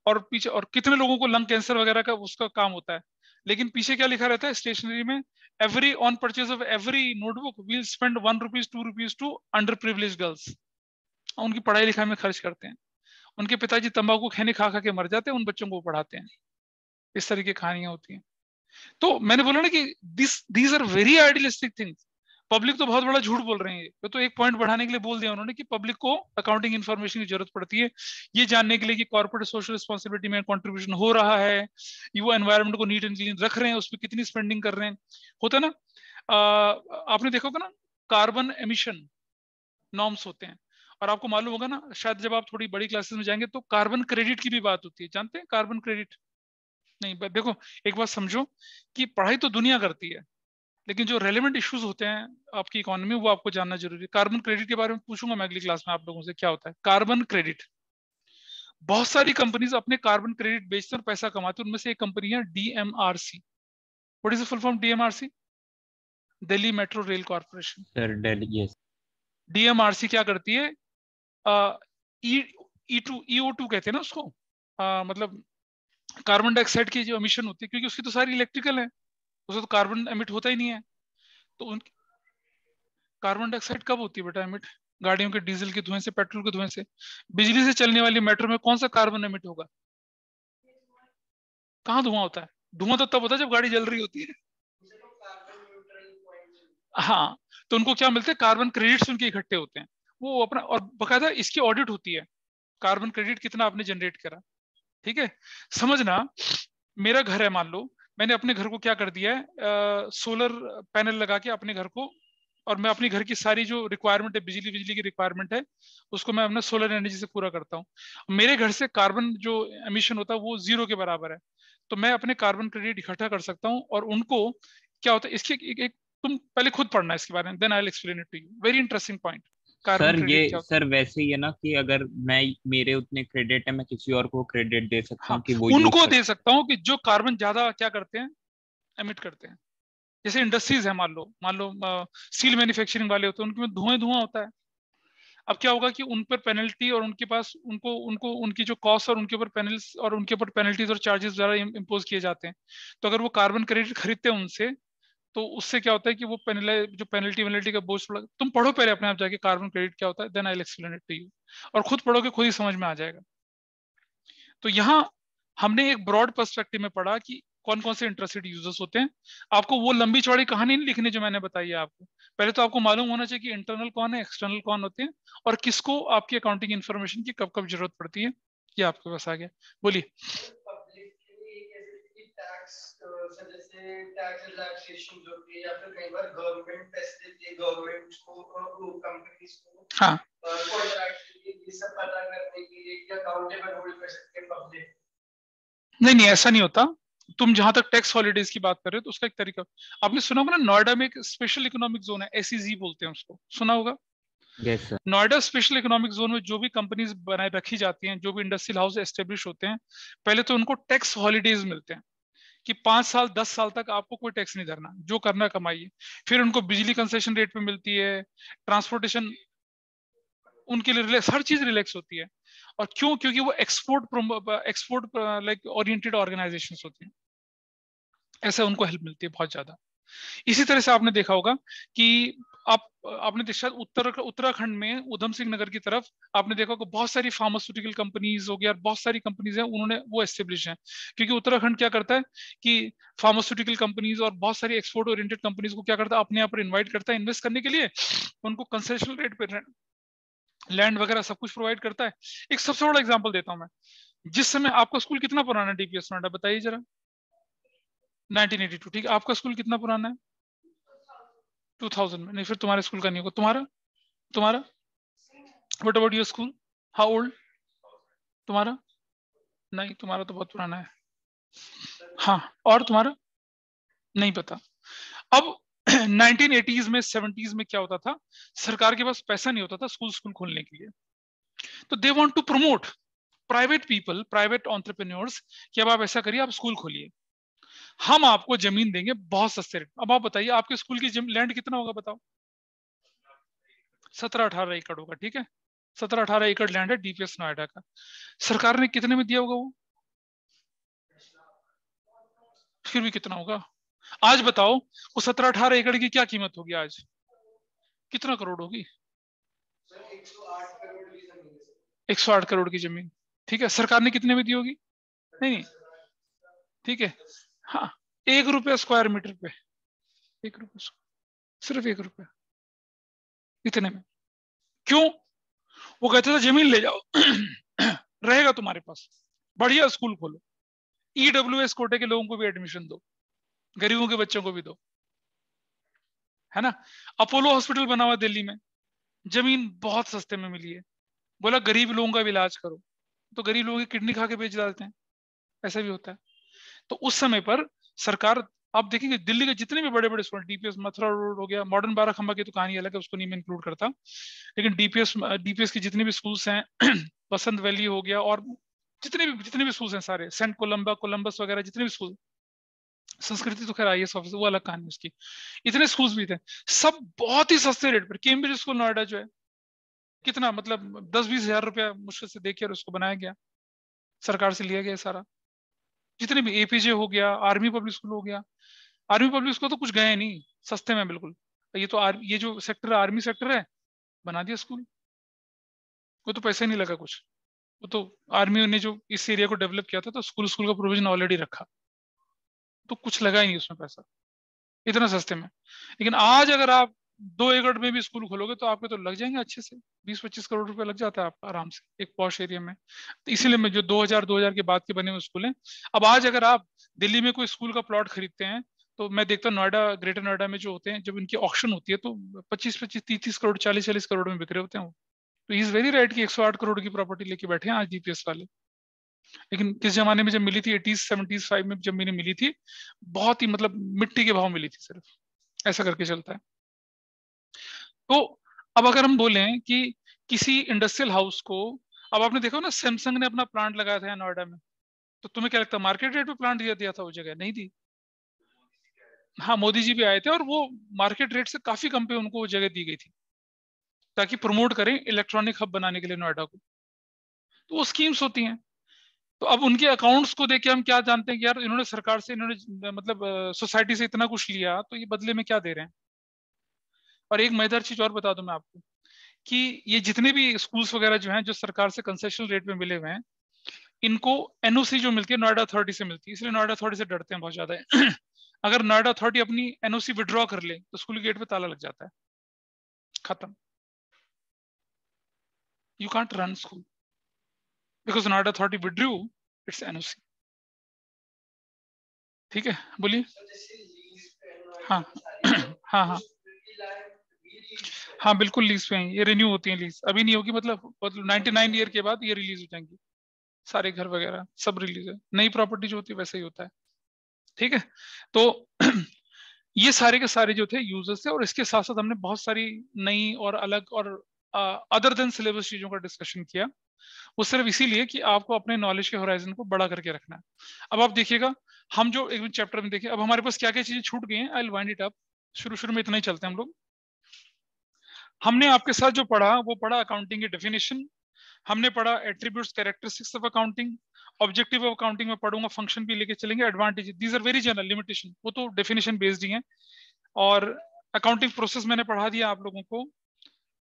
और पीछे और कितने लोगों को लंग कैंसर वगैरह का उसका काम होता है। लेकिन पीछे क्या लिखा रहता है स्टेशनरी में? Every on purchase of every notebook will spend 1 rupees 2 rupees to under privilege girls. उनकी पढ़ाई लिखाई में खर्च करते हैं। उनके पिताजी तंबाकू खैनी खा खा के मर जाते हैं, उन बच्चों को पढ़ाते हैं। इस तरह की कहानियां होती हैं। तो मैंने बोला ना कि these are very idealistic things. Public तो बहुत बड़ा झूठ बोल रहे हैं। तो एक पॉइंट बढ़ाने के लिए बोल दिया उन्होंने कि पब्लिक को अकाउंटिंग इन्फॉर्मेशन की जरूरत पड़ती है, ये जानने के लिए कि कॉर्पोरेट सोशल रिस्पॉन्सिबिलिटी में कंट्रीब्यूशन हो रहा है, वो एनवायरनमेंट को नीट एंड क्लीन रख रहे हैं, उस पर कितनी स्पेंडिंग कर रहे हैं। होता है ना, आपने देखा होगा ना कार्बन एमिशन नॉर्म्स होते हैं, और आपको मालूम होगा ना शायद जब आप थोड़ी बड़ी क्लासेस में जाएंगे तो कार्बन क्रेडिट की भी बात होती है। जानते हैं कार्बन क्रेडिट? नहीं, देखो एक बात समझो कि पढ़ाई तो दुनिया करती है, लेकिन जो रेलेवेंट इश्यूज होते हैं आपकी इकोनॉमी वो आपको जानना जरूरी है। कार्बन क्रेडिट के बारे में पूछूंगा मैं अगली क्लास में आप लोगों से, क्या होता है कार्बन क्रेडिट। बहुत सारी कंपनीज अपने कार्बन क्रेडिट बेचते और पैसा कमाते हैं। उनमें से एक कंपनी है DMRC। What is the full form DMRC? Delhi metro rail corporation. Sir daily yes. DMRC क्या करती है, ईओ2 कहते हैं ना उसको, मतलब कार्बन डाइऑक्साइड की जो एमिशन होती है, क्योंकि उसकी तो सारी इलेक्ट्रिकल है, उससे तो कार्बन एमिट होता ही नहीं है। तो उन कार्बन डाइऑक्साइड कब होती है बेटा एमिट? गाड़ियों के डीजल के धुएं से, पेट्रोल के धुएं से। बिजली से चलने वाली मेट्रो में कौन सा कार्बन एमिट होगा? कहाँ धुआं होता है? धुआं तो तब होता है जब गाड़ी जल रही होती है। हाँ, तो उनको क्या मिलते हैं? कार्बन क्रेडिट्स उनके इकट्ठे होते हैं, वो अपना, और बकायदा इसकी ऑडिट होती है, कार्बन क्रेडिट कितना आपने जनरेट करा। ठीक है, समझना, मेरा घर है, मान लो मैंने अपने घर को क्या कर दिया है, सोलर पैनल लगा के अपने घर को, और मैं अपनी घर की सारी जो रिक्वायरमेंट है, बिजली की रिक्वायरमेंट है, उसको मैं अपने सोलर एनर्जी से पूरा करता हूँ। मेरे घर से कार्बन जो एमिशन होता है वो 0 के बराबर है, तो मैं अपने कार्बन क्रेडिट इकट्ठा कर सकता हूँ। और उनको क्या होता है, इसके एक तुम पहले खुद पढ़ना है इसके बारे में, then I will explain it to you. Very interesting point, carbon sir credit क्या ये होता है। सर वैसे ही है ना कि अगर मैं मेरे उतने क्रेडिट है मैं किसी और को क्रेडिट दे सकता हाँ, हूँ कि वो यूज उनको कर। दे सकता हूँ कि जो कार्बन ज्यादा क्या करते हैं, एमिट करते हैं। जैसे इंडस्ट्रीज है, मान लो स्टील मैन्युफैक्चरिंग वाले होते हैं, उनके में धुआं होता है। अब क्या होगा कि उन पर पेनल्टी, और उनके पास उनको उनको उनकी जो कॉस्ट और उनके ऊपर पेनल्स और उनके ऊपर पेनल्टीज और चार्जेस ज्यादा इम्पोज किए जाते हैं। तो अगर वो कार्बन क्रेडिट खरीदते हैं उनसे, तो उससे क्या होता है कि वो जो पेनल्टी का बोझ थोड़ा, तुम पढ़ो पहले अपने आप जाके कार्बन क्रेडिट क्या होता है, then I will explain it to you. और खुद पढ़ोगे खुद ही समझ में आ जाएगा। तो यहाँ हमने एक ब्रॉड पर्सपेक्टिव में पढ़ा कि कौन कौन से इंटरेस्टेड यूजर्स होते हैं। आपको वो लंबी चौड़ी कहानी नहीं लिखनी जो मैंने बताई है आपको, पहले तो आपको मालूम होना चाहिए कि इंटरनल कौन है, एक्सटर्नल कौन होते हैं, और किसको आपकी अकाउंटिंग इन्फॉर्मेशन की कब कब जरूरत पड़ती है। ये आपके पास आ गया, बोलिए। पब्लिक के लिए कैसे टैक्स, जैसे टैक्स रिलैक्सेशन जो है, या फिर कई बार गवर्नमेंट पैसे देती है गवर्नमेंट को, कंपनीज को, हाँ, कॉन्ट्रैक्ट के लिए, ये सब पता करने के लिए क्या अकाउंटेबल होल्ड कर सकते हैं पब्लिक? नहीं ऐसा नहीं होता। तुम जहां तक टैक्स हॉलीडेज की बात कर रहे हो, तो उसका एक तरीका, आपने सुना होगा ना, नोएडा में एक स्पेशल इकोनॉमिक जोन है, एसईजी बोलते हैं उसको, सुना होगा। Yes sir. Noida special economic zone में जो भी कंपनीज बनाए रखी जाती हैं, जो भी इंडस्ट्रियल हाउस एस्टेब्लिश होते हैं, पहले तो उनको टैक्स हॉलीडेज मिलते हैं कि 5 साल 10 साल तक आपको कोई टैक्स नहीं भरना, जो करना कमाइए। फिर उनको बिजली कंसेशन रेट पे मिलती है, ट्रांसपोर्टेशन उनके लिए रिलैक्स, हर चीज रिलैक्स होती है। और क्यों? क्योंकि वो एक्सपोर्ट लाइक ओरिएंटेड ऑर्गेनाइजेशन होती हैं, ऐसे उनको हेल्प मिलती है बहुत ज्यादा। इसी तरह से आपने देखा होगा कि आपने देखा उत्तराखंड में उधम सिंह नगर की तरफ आपने देखा होगा बहुत सारी फार्मास्यूटिकल कंपनीज हो गया, बहुत सारी कंपनीज हैं, उन्होंने वो एस्टेब्लिश हैं। क्योंकि उत्तराखंड क्या करता है कि फार्मास्यूटिकल कंपनीज और बहुत सारी एक्सपोर्ट ओरिएंटेड कंपनीज को क्या करता है, अपने यहाँ पर इन्वाइट करता है इन्वेस्ट करने के लिए, उनको कंसेशनल रेट पे लैंड वगैरह सब कुछ प्रोवाइड करता है। एक सबसे बड़ा एग्जाम्पल देता हूं मैं, जिस समय आपका स्कूल कितना पुराना है डीपीएस नोएडा, बताइए जरा। 1982, ठीक है। आपका स्कूल कितना पुराना है? 2000 में? नहीं, फिर तुम्हारे स्कूल का नहीं होगा। तुम्हारा तुम्हारा what about your school, how old तुम्हारा? नहीं, तुम्हारा तो बहुत पुराना है। हाँ, और तुम्हारा नहीं पता। अब 1980s में 70s में क्या होता था, सरकार के पास पैसा नहीं होता था स्कूल खोलने के लिए, तो they want to promote private people, private entrepreneurs, कि अब आप ऐसा करिए, आप स्कूल खोलिए, हम आपको जमीन देंगे बहुत सस्ते रेट। अब आप बताइए आपके स्कूल की लैंड कितना होगा बताओ? 17-18 एकड़ होगा, ठीक है। 17-18 एकड़ लैंड है डीपीएस नोएडा का। सरकार ने कितने में दिया होगा वो? फिर भी कितना होगा आज बताओ? वो 17-18 एकड़ की क्या कीमत होगी आज? कितना करोड़ होगी? 108 करोड़ की जमीन, ठीक है। सरकार ने कितने में दी होगी? नहीं, ठीक है, हाँ, 1 रुपया स्क्वायर मीटर पे, 1 रुपया, सिर्फ 1 रुपया, इतने में। क्यों? वो कहते थे जमीन ले जाओ रहेगा तुम्हारे पास, बढ़िया स्कूल खोलो, ईडब्ल्यूएस कोटे के लोगों को भी एडमिशन दो, गरीबों के बच्चों को भी दो, है ना। अपोलो हॉस्पिटल बना हुआ दिल्ली में, जमीन बहुत सस्ते में मिली है, बोला गरीब लोगों का भी इलाज करो, तो गरीब लोगों की किडनी खा के बेच डालते हैं, ऐसा भी होता है। तो उस समय पर सरकार, आप देखेंगे दिल्ली के जितने भी बड़े बड़े स्कूल, डीपीएस मथुरा रोड हो गया, मॉडर्न बाराखंबा की तो कहानी अलग है, उसको नहीं मैं इंक्लूड करता, लेकिन डीपीएस की जितने भी स्कूल्स हैं बसंत वैली हो गया, और जितने भी स्कूल्स हैं सारे, सेंट कोलंबस वगैरह, जितने भी स्कूल, संस्कृति तो खैर IAS ऑफिसर, वो अलग कहानी उसकी। इतने स्कूल्स भी थे, सब बहुत ही सस्ते रेट पर। केम्ब्रिज स्कूल नोएडा जो है, कितना मतलब 10-20 हजार रुपया मुश्किल से देके और उसको बनाया गया, सरकार से लिया गया सारा। जितने भी APJ हो गया, आर्मी पब्लिक स्कूल हो गया, आर्मी पब्लिक स्कूल तो कुछ गए नहीं, सस्ते में बिल्कुल। ये तो ये जो सेक्टर आर्मी सेक्टर है, बना दिया स्कूल, वो तो पैसा ही नहीं लगा कुछ। वो तो आर्मी ने जो इस एरिया को डेवलप किया था, तो स्कूल का प्रोविजन ऑलरेडी रखा, तो कुछ लगा ही नहीं उसमें पैसा, इतना सस्ते में। लेकिन आज अगर आप 2 एकड़ में भी स्कूल खोलोगे तो आपके तो लग जाएंगे अच्छे से 20-25 करोड़ रुपए लग जाता है आपका आराम से, एक पॉश एरिया में। तो इसीलिए मैं जो 2000 के बाद के बने हुए स्कूल हैं, अब आज अगर आप दिल्ली में कोई स्कूल का प्लॉट खरीदते हैं, तो मैं देखता हूँ नोएडा, ग्रेटर नोएडा में जो होते हैं, जब इनकी ऑक्शन होती है तो 25-25, 30-30 करोड़, 40-40 करोड़ में बिक रहे होते हैं वो। तो इज वेरी राइट कि 108 करोड़ की प्रॉपर्टी लेके बैठे हैं आज DPS वाले। लेकिन किस जमाने में जब मिली थी, 80s 75 में जब मैंने मिली थी, बहुत ही मतलब मिट्टी के भाव मिली थी सिर्फ, ऐसा करके चलता है। तो अब अगर हम बोलें कि किसी इंडस्ट्रियल हाउस को, अब आपने देखा ना सैमसंग ने अपना प्लांट लगाया था नोएडा में, तो तुम्हें क्या लगता है मार्केट रेट पे प्लांट दिया था? वो जगह नहीं दी। हाँ, मोदी जी भी आए थे और वो मार्केट रेट से काफी कम पे उनको वो जगह दी गई थी, ताकि प्रमोट करें इलेक्ट्रॉनिक हब बनाने के लिए नोएडा को। तो वो स्कीम्स होती हैं। तो अब उनके अकाउंट्स को देख के हम क्या जानते हैं कि यार इन्होंने सरकार से, इन्होंने मतलब सोसाइटी से इतना कुछ लिया, तो ये बदले में क्या दे रहे हैं। और एक मजेदार चीज और बता दूं मैं आपको, कि ये जितने भी स्कूल्स वगैरह जो हैं, जो सरकार से कंसेशन रेट में मिले हुए हैं, इनको NOC जो मिलती है नोएडा अथॉरिटी से मिलती है, इसलिए नोएडा अथॉरिटी से डरते हैं बहुत ज्यादा। अगर नोएडा अथॉरिटी अपनी NOC विड्रॉ कर ले तो स्कूल गेट पे ताला लग जाता है, खत्म। You can't run school because Noida authority withdrew it's NOC। ठीक है, बोलिए। हाँ हाँ हाँ हाँ, बिल्कुल लीज पे हैं, ये रिन्यू होती है लीज, अभी नहीं होगी, मतलब 99 ईयर के बाद ये रिलीज हो जाएंगी, सारे घर वगैरह सब रिलीज है। नई प्रॉपर्टी जो होती है वैसे ही होता है। ठीक है, तो ये सारे के सारे जो थे यूजर्स थे, और इसके साथ साथ हमने बहुत सारी नई और अलग और अदर देन सिलेबस चीजों का डिस्कशन किया। वो सिर्फ इसीलिए कि आपको अपने नॉलेज के होराइजन को बड़ा करके रखना है। अब आप देखिएगा, हम जो एक चैप्टर में देखें, अब हमारे पास क्या क्या चीजें छूट गई हैं, I will wind it up. शुरू में इतना ही चलते हैं हम लोग। हमने आपके साथ जो पढ़ा वो पढ़ा अकाउंटिंग की डेफिनेशन, हमने पढ़ा attributes characteristics of accounting, objective of accounting में पढ़ूंगा, फंक्शन भी लेके चलेंगे, advantage, these are very general, limitation वो तो डेफिनेशन बेस्ड ही है। और अकाउंटिंग प्रोसेस मैंने पढ़ा दिया आप लोगों को।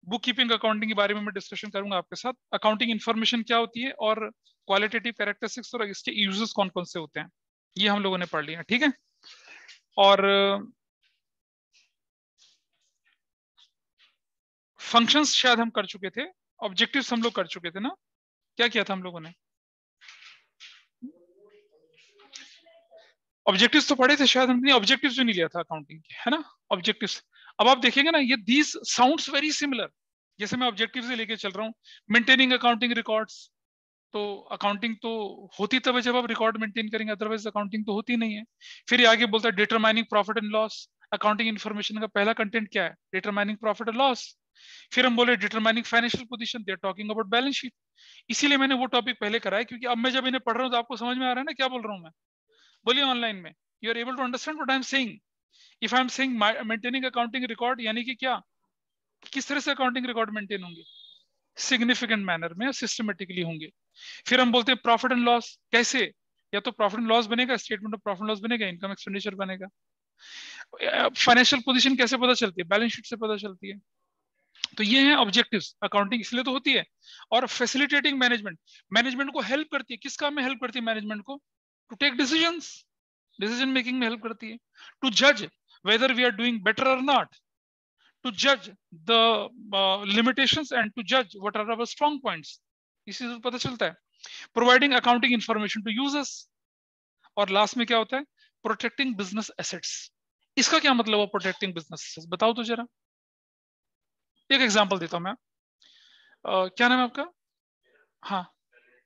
बुक कीपिंग अकाउंटिंग के बारे में मैं डिस्कशन करूंगा आपके साथ, अकाउंटिंग इन्फॉर्मेशन क्या होती है और क्वालिटेटिव कैरेक्टरिस्टिक्स और इसके यूजेस कौन कौन से होते हैं, ये हम लोगों ने पढ़ लिया। ठीक है, और फंक्शंस शायद हम कर चुके थे, ऑब्जेक्टिव्स हम लोग कर चुके थे ना, क्या किया था हम लोगों ने? ऑब्जेक्टिव्स तो पढ़े थे शायद हमने, ऑब्जेक्टिव्स जो नहीं लिया था अकाउंटिंग के, है ना ऑब्जेक्टिव्स। अब आप देखेंगे ना, ये दीज साउंड्स वेरी सिमिलर, जैसे मैं ऑब्जेक्टिव से लेके चल रहा हूँ। मेंटेनिंग अकाउंटिंग रिकॉर्ड्स, तो अकाउंटिंग तो होती तब है जब आप रिकॉर्ड मेंटेन करेंगे, अदरवाइज अकाउंटिंग तो होती नहीं है। फिर ये आगे बोलता है determining profit and loss, accounting information का पहला कंटेंट क्या है? Determining profit and loss. फिर हम बोले determining financial position, they are talking about balance sheet. इसीलिए मैंने वो टॉपिक पहले कराया, क्योंकि अब मैं जब इन्हें पढ़ रहा हूँ तो आपको समझ में आ रहा है ना क्या बोल रहा हूँ मैं? बोलिए ऑनलाइन में, you are able to understand what I am saying. If I am saying maintaining accounting record, यानी कि क्या, किस तरह से अकाउंटिंग रिकॉर्ड मेंटेन होंगे? सिग्निफिकेंट मैनर में, सिस्टमेटिकली होंगे। फिर हम बोलते हैं प्रॉफिट एंड लॉस, कैसे? या तो प्रॉफिट एंड लॉस बनेगा, statement of profit and loss बनेगा, इनकम एक्सपेंडिचर बनेगा। फाइनेंशियल पोजीशन कैसे पता चलती है? बैलेंस शीट से पता चलती है। तो ये है ऑब्जेक्टिव्स, अकाउंटिंग इसलिए तो होती है। और फैसिलिटेटिंग मैनेजमेंट, मैनेजमेंट को हेल्प करती है, किस काम में हेल्प करती है मैनेजमेंट को? To take decisions, decision making में हेल्प करती है। टू जज whether we are doing better और not, to judge the limitations and to judge what are our strong points, इसी से पता चलता है। Providing accounting information to users, और लास्ट में क्या होता है? Protecting business assets। इसका क्या मतलब है प्रोटेक्टिंग बिजनेस assets? बताओ तो जरा, एक एग्जांपल देता हूं मैं। क्या नाम है आपका? हाँ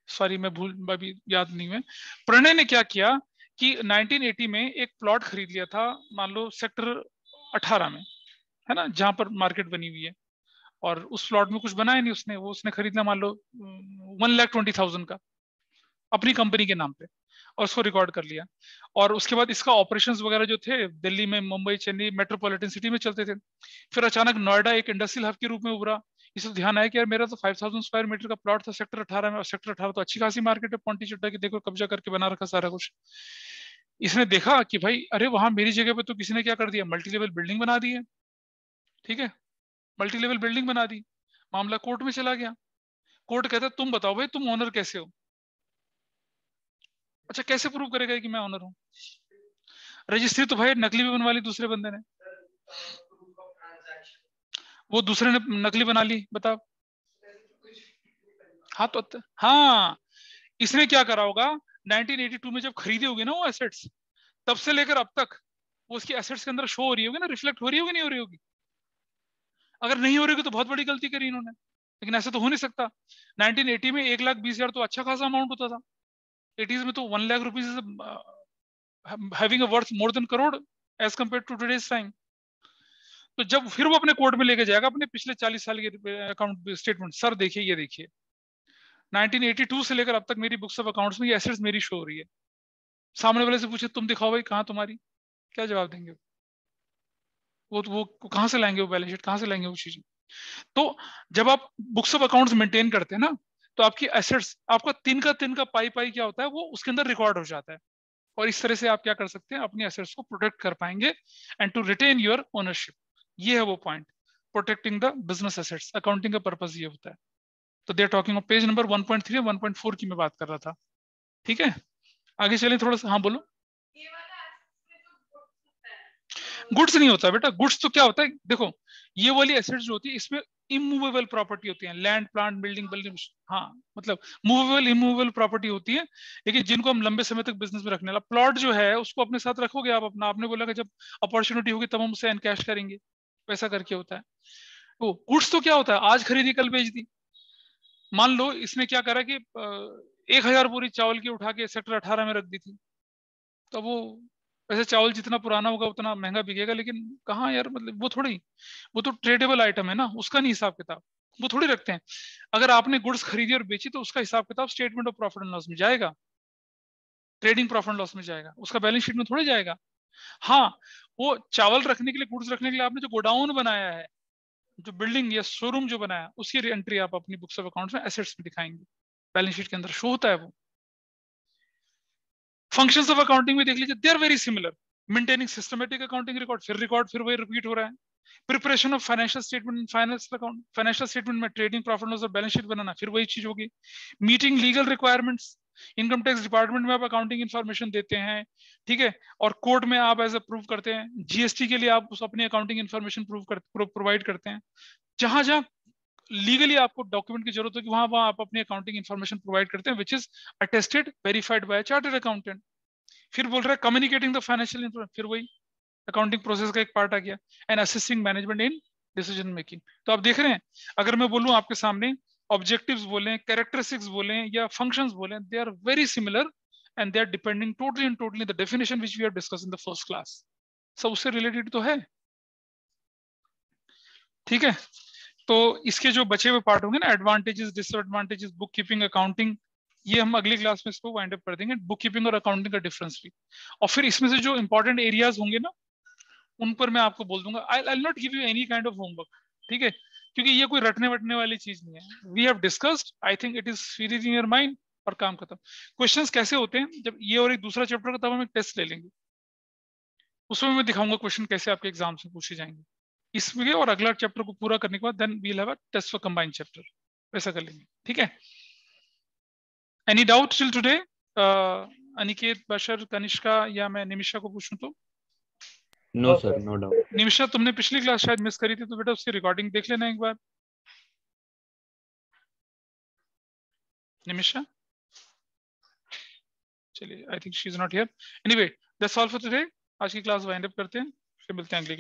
सॉरी, मैं भूल, अभी याद नहीं है। प्रणय ने क्या किया कि 1980 में एक प्लॉट खरीद लिया था, मान लो सेक्टर 18 में, है ना, जहां पर मार्केट बनी हुई है। और उस प्लॉट में कुछ बनाया नहीं उसने, वो उसने खरीदना मान लो 1,20,000 का अपनी कंपनी के नाम पे। और उसको रिकॉर्ड कर लिया। और उसके बाद इसका ऑपरेशंस वगैरह जो थे दिल्ली में, मुंबई, चेन्नई मेट्रोपॉलिटन सिटी में चलते थे। फिर अचानक नोएडा एक इंडस्ट्रियल हब के रूप में उभरा। इससे ध्यान आया कि यार मेरा तो 5000 स्क्वायर मीटर का प्लॉट था सेक्टर 18 में, और सेक्टर 18 तो अच्छी खासी मार्केट है पॉन्टी चड्डा की, देखो कब्जा करके बना रखा सारा कुछ। इसने देखा कि भाई अरे वहां मेरी जगह पे तो किसी ने क्या कर दिया, मल्टी लेवल बिल्डिंग बना दी है। ठीक है, मल्टी लेवल बिल्डिंग बना दी। मामला कोर्ट में चला गया। कोर्ट कहता है तुम बताओ भाई तुम ओनर कैसे हो। अच्छा कैसे प्रूव करेगा कि मैं ओनर हूँ? रजिस्ट्री तो भाई नकली भी बनवा ली दूसरे बंदे ने, वो दूसरे ने नकली बना ली, बताओ। हाँ तो हाँ, इसने क्या करा होगा 1982 में जब खरीदी होगी ना वो एसेट्स, तब से लेकर अब तक वो उसकी एसेट्स के अंदर शो हो रही होगी ना, रिफ्लेक्ट हो रही होगी, नहीं हो रही होगी? अगर नहीं हो रही होगी तो बहुत बड़ी गलती करी इन्होंने, लेकिन ऐसा तो हो नहीं सकता। 1980 में 1,20,000 तो अच्छा खासा अमाउंट होता था। 80s में तो 1 lakh rupees having a worth more than crore as compare to today's time. तो जब फिर वो अपने कोर्ट में लेके जाएगा अपने पिछले 40 साल के अकाउंट स्टेटमेंट, सर देखिए ये देखिए 1982 से लेकर अब तक मेरी बुक्स ऑफ अकाउंट्स में ये एसेट्स मेरी शो हो रही है। सामने वाले से पूछे तुम दिखाओ भाई कहाँ तुम्हारी, क्या जवाब देंगे? वो कहाँ से लाएंगे, वो बैलेंस शीट कहाँ से लाएंगे वो चीजें? तो जब आप बुक्स ऑफ अकाउंट्स मेंटेन करते हैं ना, तो आपकी एसेट्स, आपका तिन का पाई पाई क्या होता है वो उसके अंदर रिकॉर्ड हो जाता है। और इस तरह से आप क्या कर सकते हैं, अपनी एसेट्स को प्रोटेक्ट कर पाएंगे and to retain your ownership. ये है वो point, protecting the business assets. Accounting का पर्पस ये होता है। तो they are talking of page number 1.3 और 1.4 की मैं बात कर रहा था। ठीक है, आगे चलें थोड़ा सा। हाँ बोलो। गुड्स नहीं होता बेटा, गुड्स तो क्या होता है देखो, ये वाली एसेट्स जो होती है इसमें इमूवेबल प्रॉपर्टी होती है, लैंड, प्लांट, बिल्डिंग। हाँ मतलब मूवेबल इमूवेबल प्रॉपर्टी होती है, लेकिन जिनको हम लंबे समय तक बिजनेस में रखने वाला, प्लॉट जो है उसको अपने साथ रखोगे आप अपना, आपने बोला कि जब अपॉर्चुनिटी होगी तब हम उसे एनकैश करेंगे, वैसा करके होता है। तो गुड्स तो क्या होता है, आज खरीदी कल बेच दी। मान लो इसने क्या करा कि 1,000 बोरी चावल की उठा के सेक्टर 18 में रख दी थी, तो वो वैसे चावल जितना पुराना होगा उतना महंगा बिकेगा, लेकिन कहाँ यार, मतलब वो तो ट्रेडेबल आइटम है ना, उसका नहीं हिसाब किताब, वो थोड़ी रखते हैं। अगर आपने गुड्स खरीदी और बेची तो उसका हिसाब किताब statement of profit and loss में जाएगा, ट्रेडिंग प्रॉफिट एंड लॉस में जाएगा, उसका बैलेंस शीट में थोड़ी जाएगा। हाँ, वो चावल रखने के लिए, गुड्स रखने के लिए आपने जो गोडाउन बनाया है, जो बिल्डिंग या शोरूम जो बनाया, उसकी एंट्री आप अपनी बुक्स ऑफ अकाउंट्स में एसेट्स में दिखाएंगे, बैलेंस शीट के अंदर शो होता है वो। फंक्शंस ऑफ अकाउंटिंग में देख लीजिए, they are very similar. Maintaining systematic accounting record फिर वही रिपीट हो रहा है। Preparation of financial statement, financial statement में ट्रेडिंग प्रॉफिट लॉस और बैलेंस शीट बनाना फिर वही चीज होगी। Meeting legal requirements, income tax department में आप अकाउंटिंग इन्फॉर्मेशन देते हैं, ठीक है, और कोर्ट में आप एज अ प्रूव करते हैं। जीएसटी के लिए आप उस अपनी अकाउंटिंग इन्फॉर्मेशन प्रोवाइड करते हैं। जहां जहां लीगली आपको डॉक्यूमेंट की जरूरत होगी वहां आप अपनी अकाउंटिंग इन्फॉर्मेशन प्रोवाइड करते हैं, which is attested verified bye chartered accountant. फिर बोल रहा है कम्युनिकेटिंग द फाइनेंशियल इन्फॉर्मेशन, फिर वही अकाउंटिंग प्रोसेस का एक पार्ट आ गया। And assisting management in decision making. तो आप देख रहे हैं, अगर मैं बोलूं आपके सामने ऑब्जेक्टिव्स बोले, कैरेक्टरिस्टिक्स बोले या फंक्शंस बोले, they are very similar and they are depending totally the definition which we have discussed in the first class. सब उससे रिलेटेड तो है। ठीक है, तो इसके जो बचे हुए पार्ट होंगे ना, advantages, disadvantages, book keeping, accounting, ये हम अगली क्लास में इसको वाइंड अप कर देंगे, बुक कीपिंग और अकाउंटिंग का डिफरेंस भी। और फिर इसमें से जो इंपॉर्टेंट एरियाज होंगे ना, उन पर मैं आपको बोल दूंगा। I will not give you any kind of homework, ठीक है, क्योंकि ये कोई रटने वटने वाली चीज नहीं है। We have discussed, I think it is series in your mind, और काम खत्म। क्वेश्चंस कैसे होते हैं, जब ये और एक दूसरा चैप्टर का, तब हम एक टेस्ट ले लेंगे, उसमें मैं दिखाऊंगा क्वेश्चन कैसे आपके एग्जाम से पूछे जाएंगे इसमें, और अगला चैप्टर को पूरा करने के बाद then we will have a test for combined chapter, वैसा कर लेंगे। ठीक है, any doubt till today? Aniket, Bashar, Kanishka, या मैं निमिषा को पूछूं तो? No sir, no doubt. Nimisha, तुमने पिछली क्लास शायद मिस करी थी, तो बेटा उसकी रिकॉर्डिंग देख लेना एक बार। निमिषा, चलिए, I think she is not here. Anyway, that's all for today. आज की क्लास वाइंड अप करते हैं, फिर मिलते हैं अगली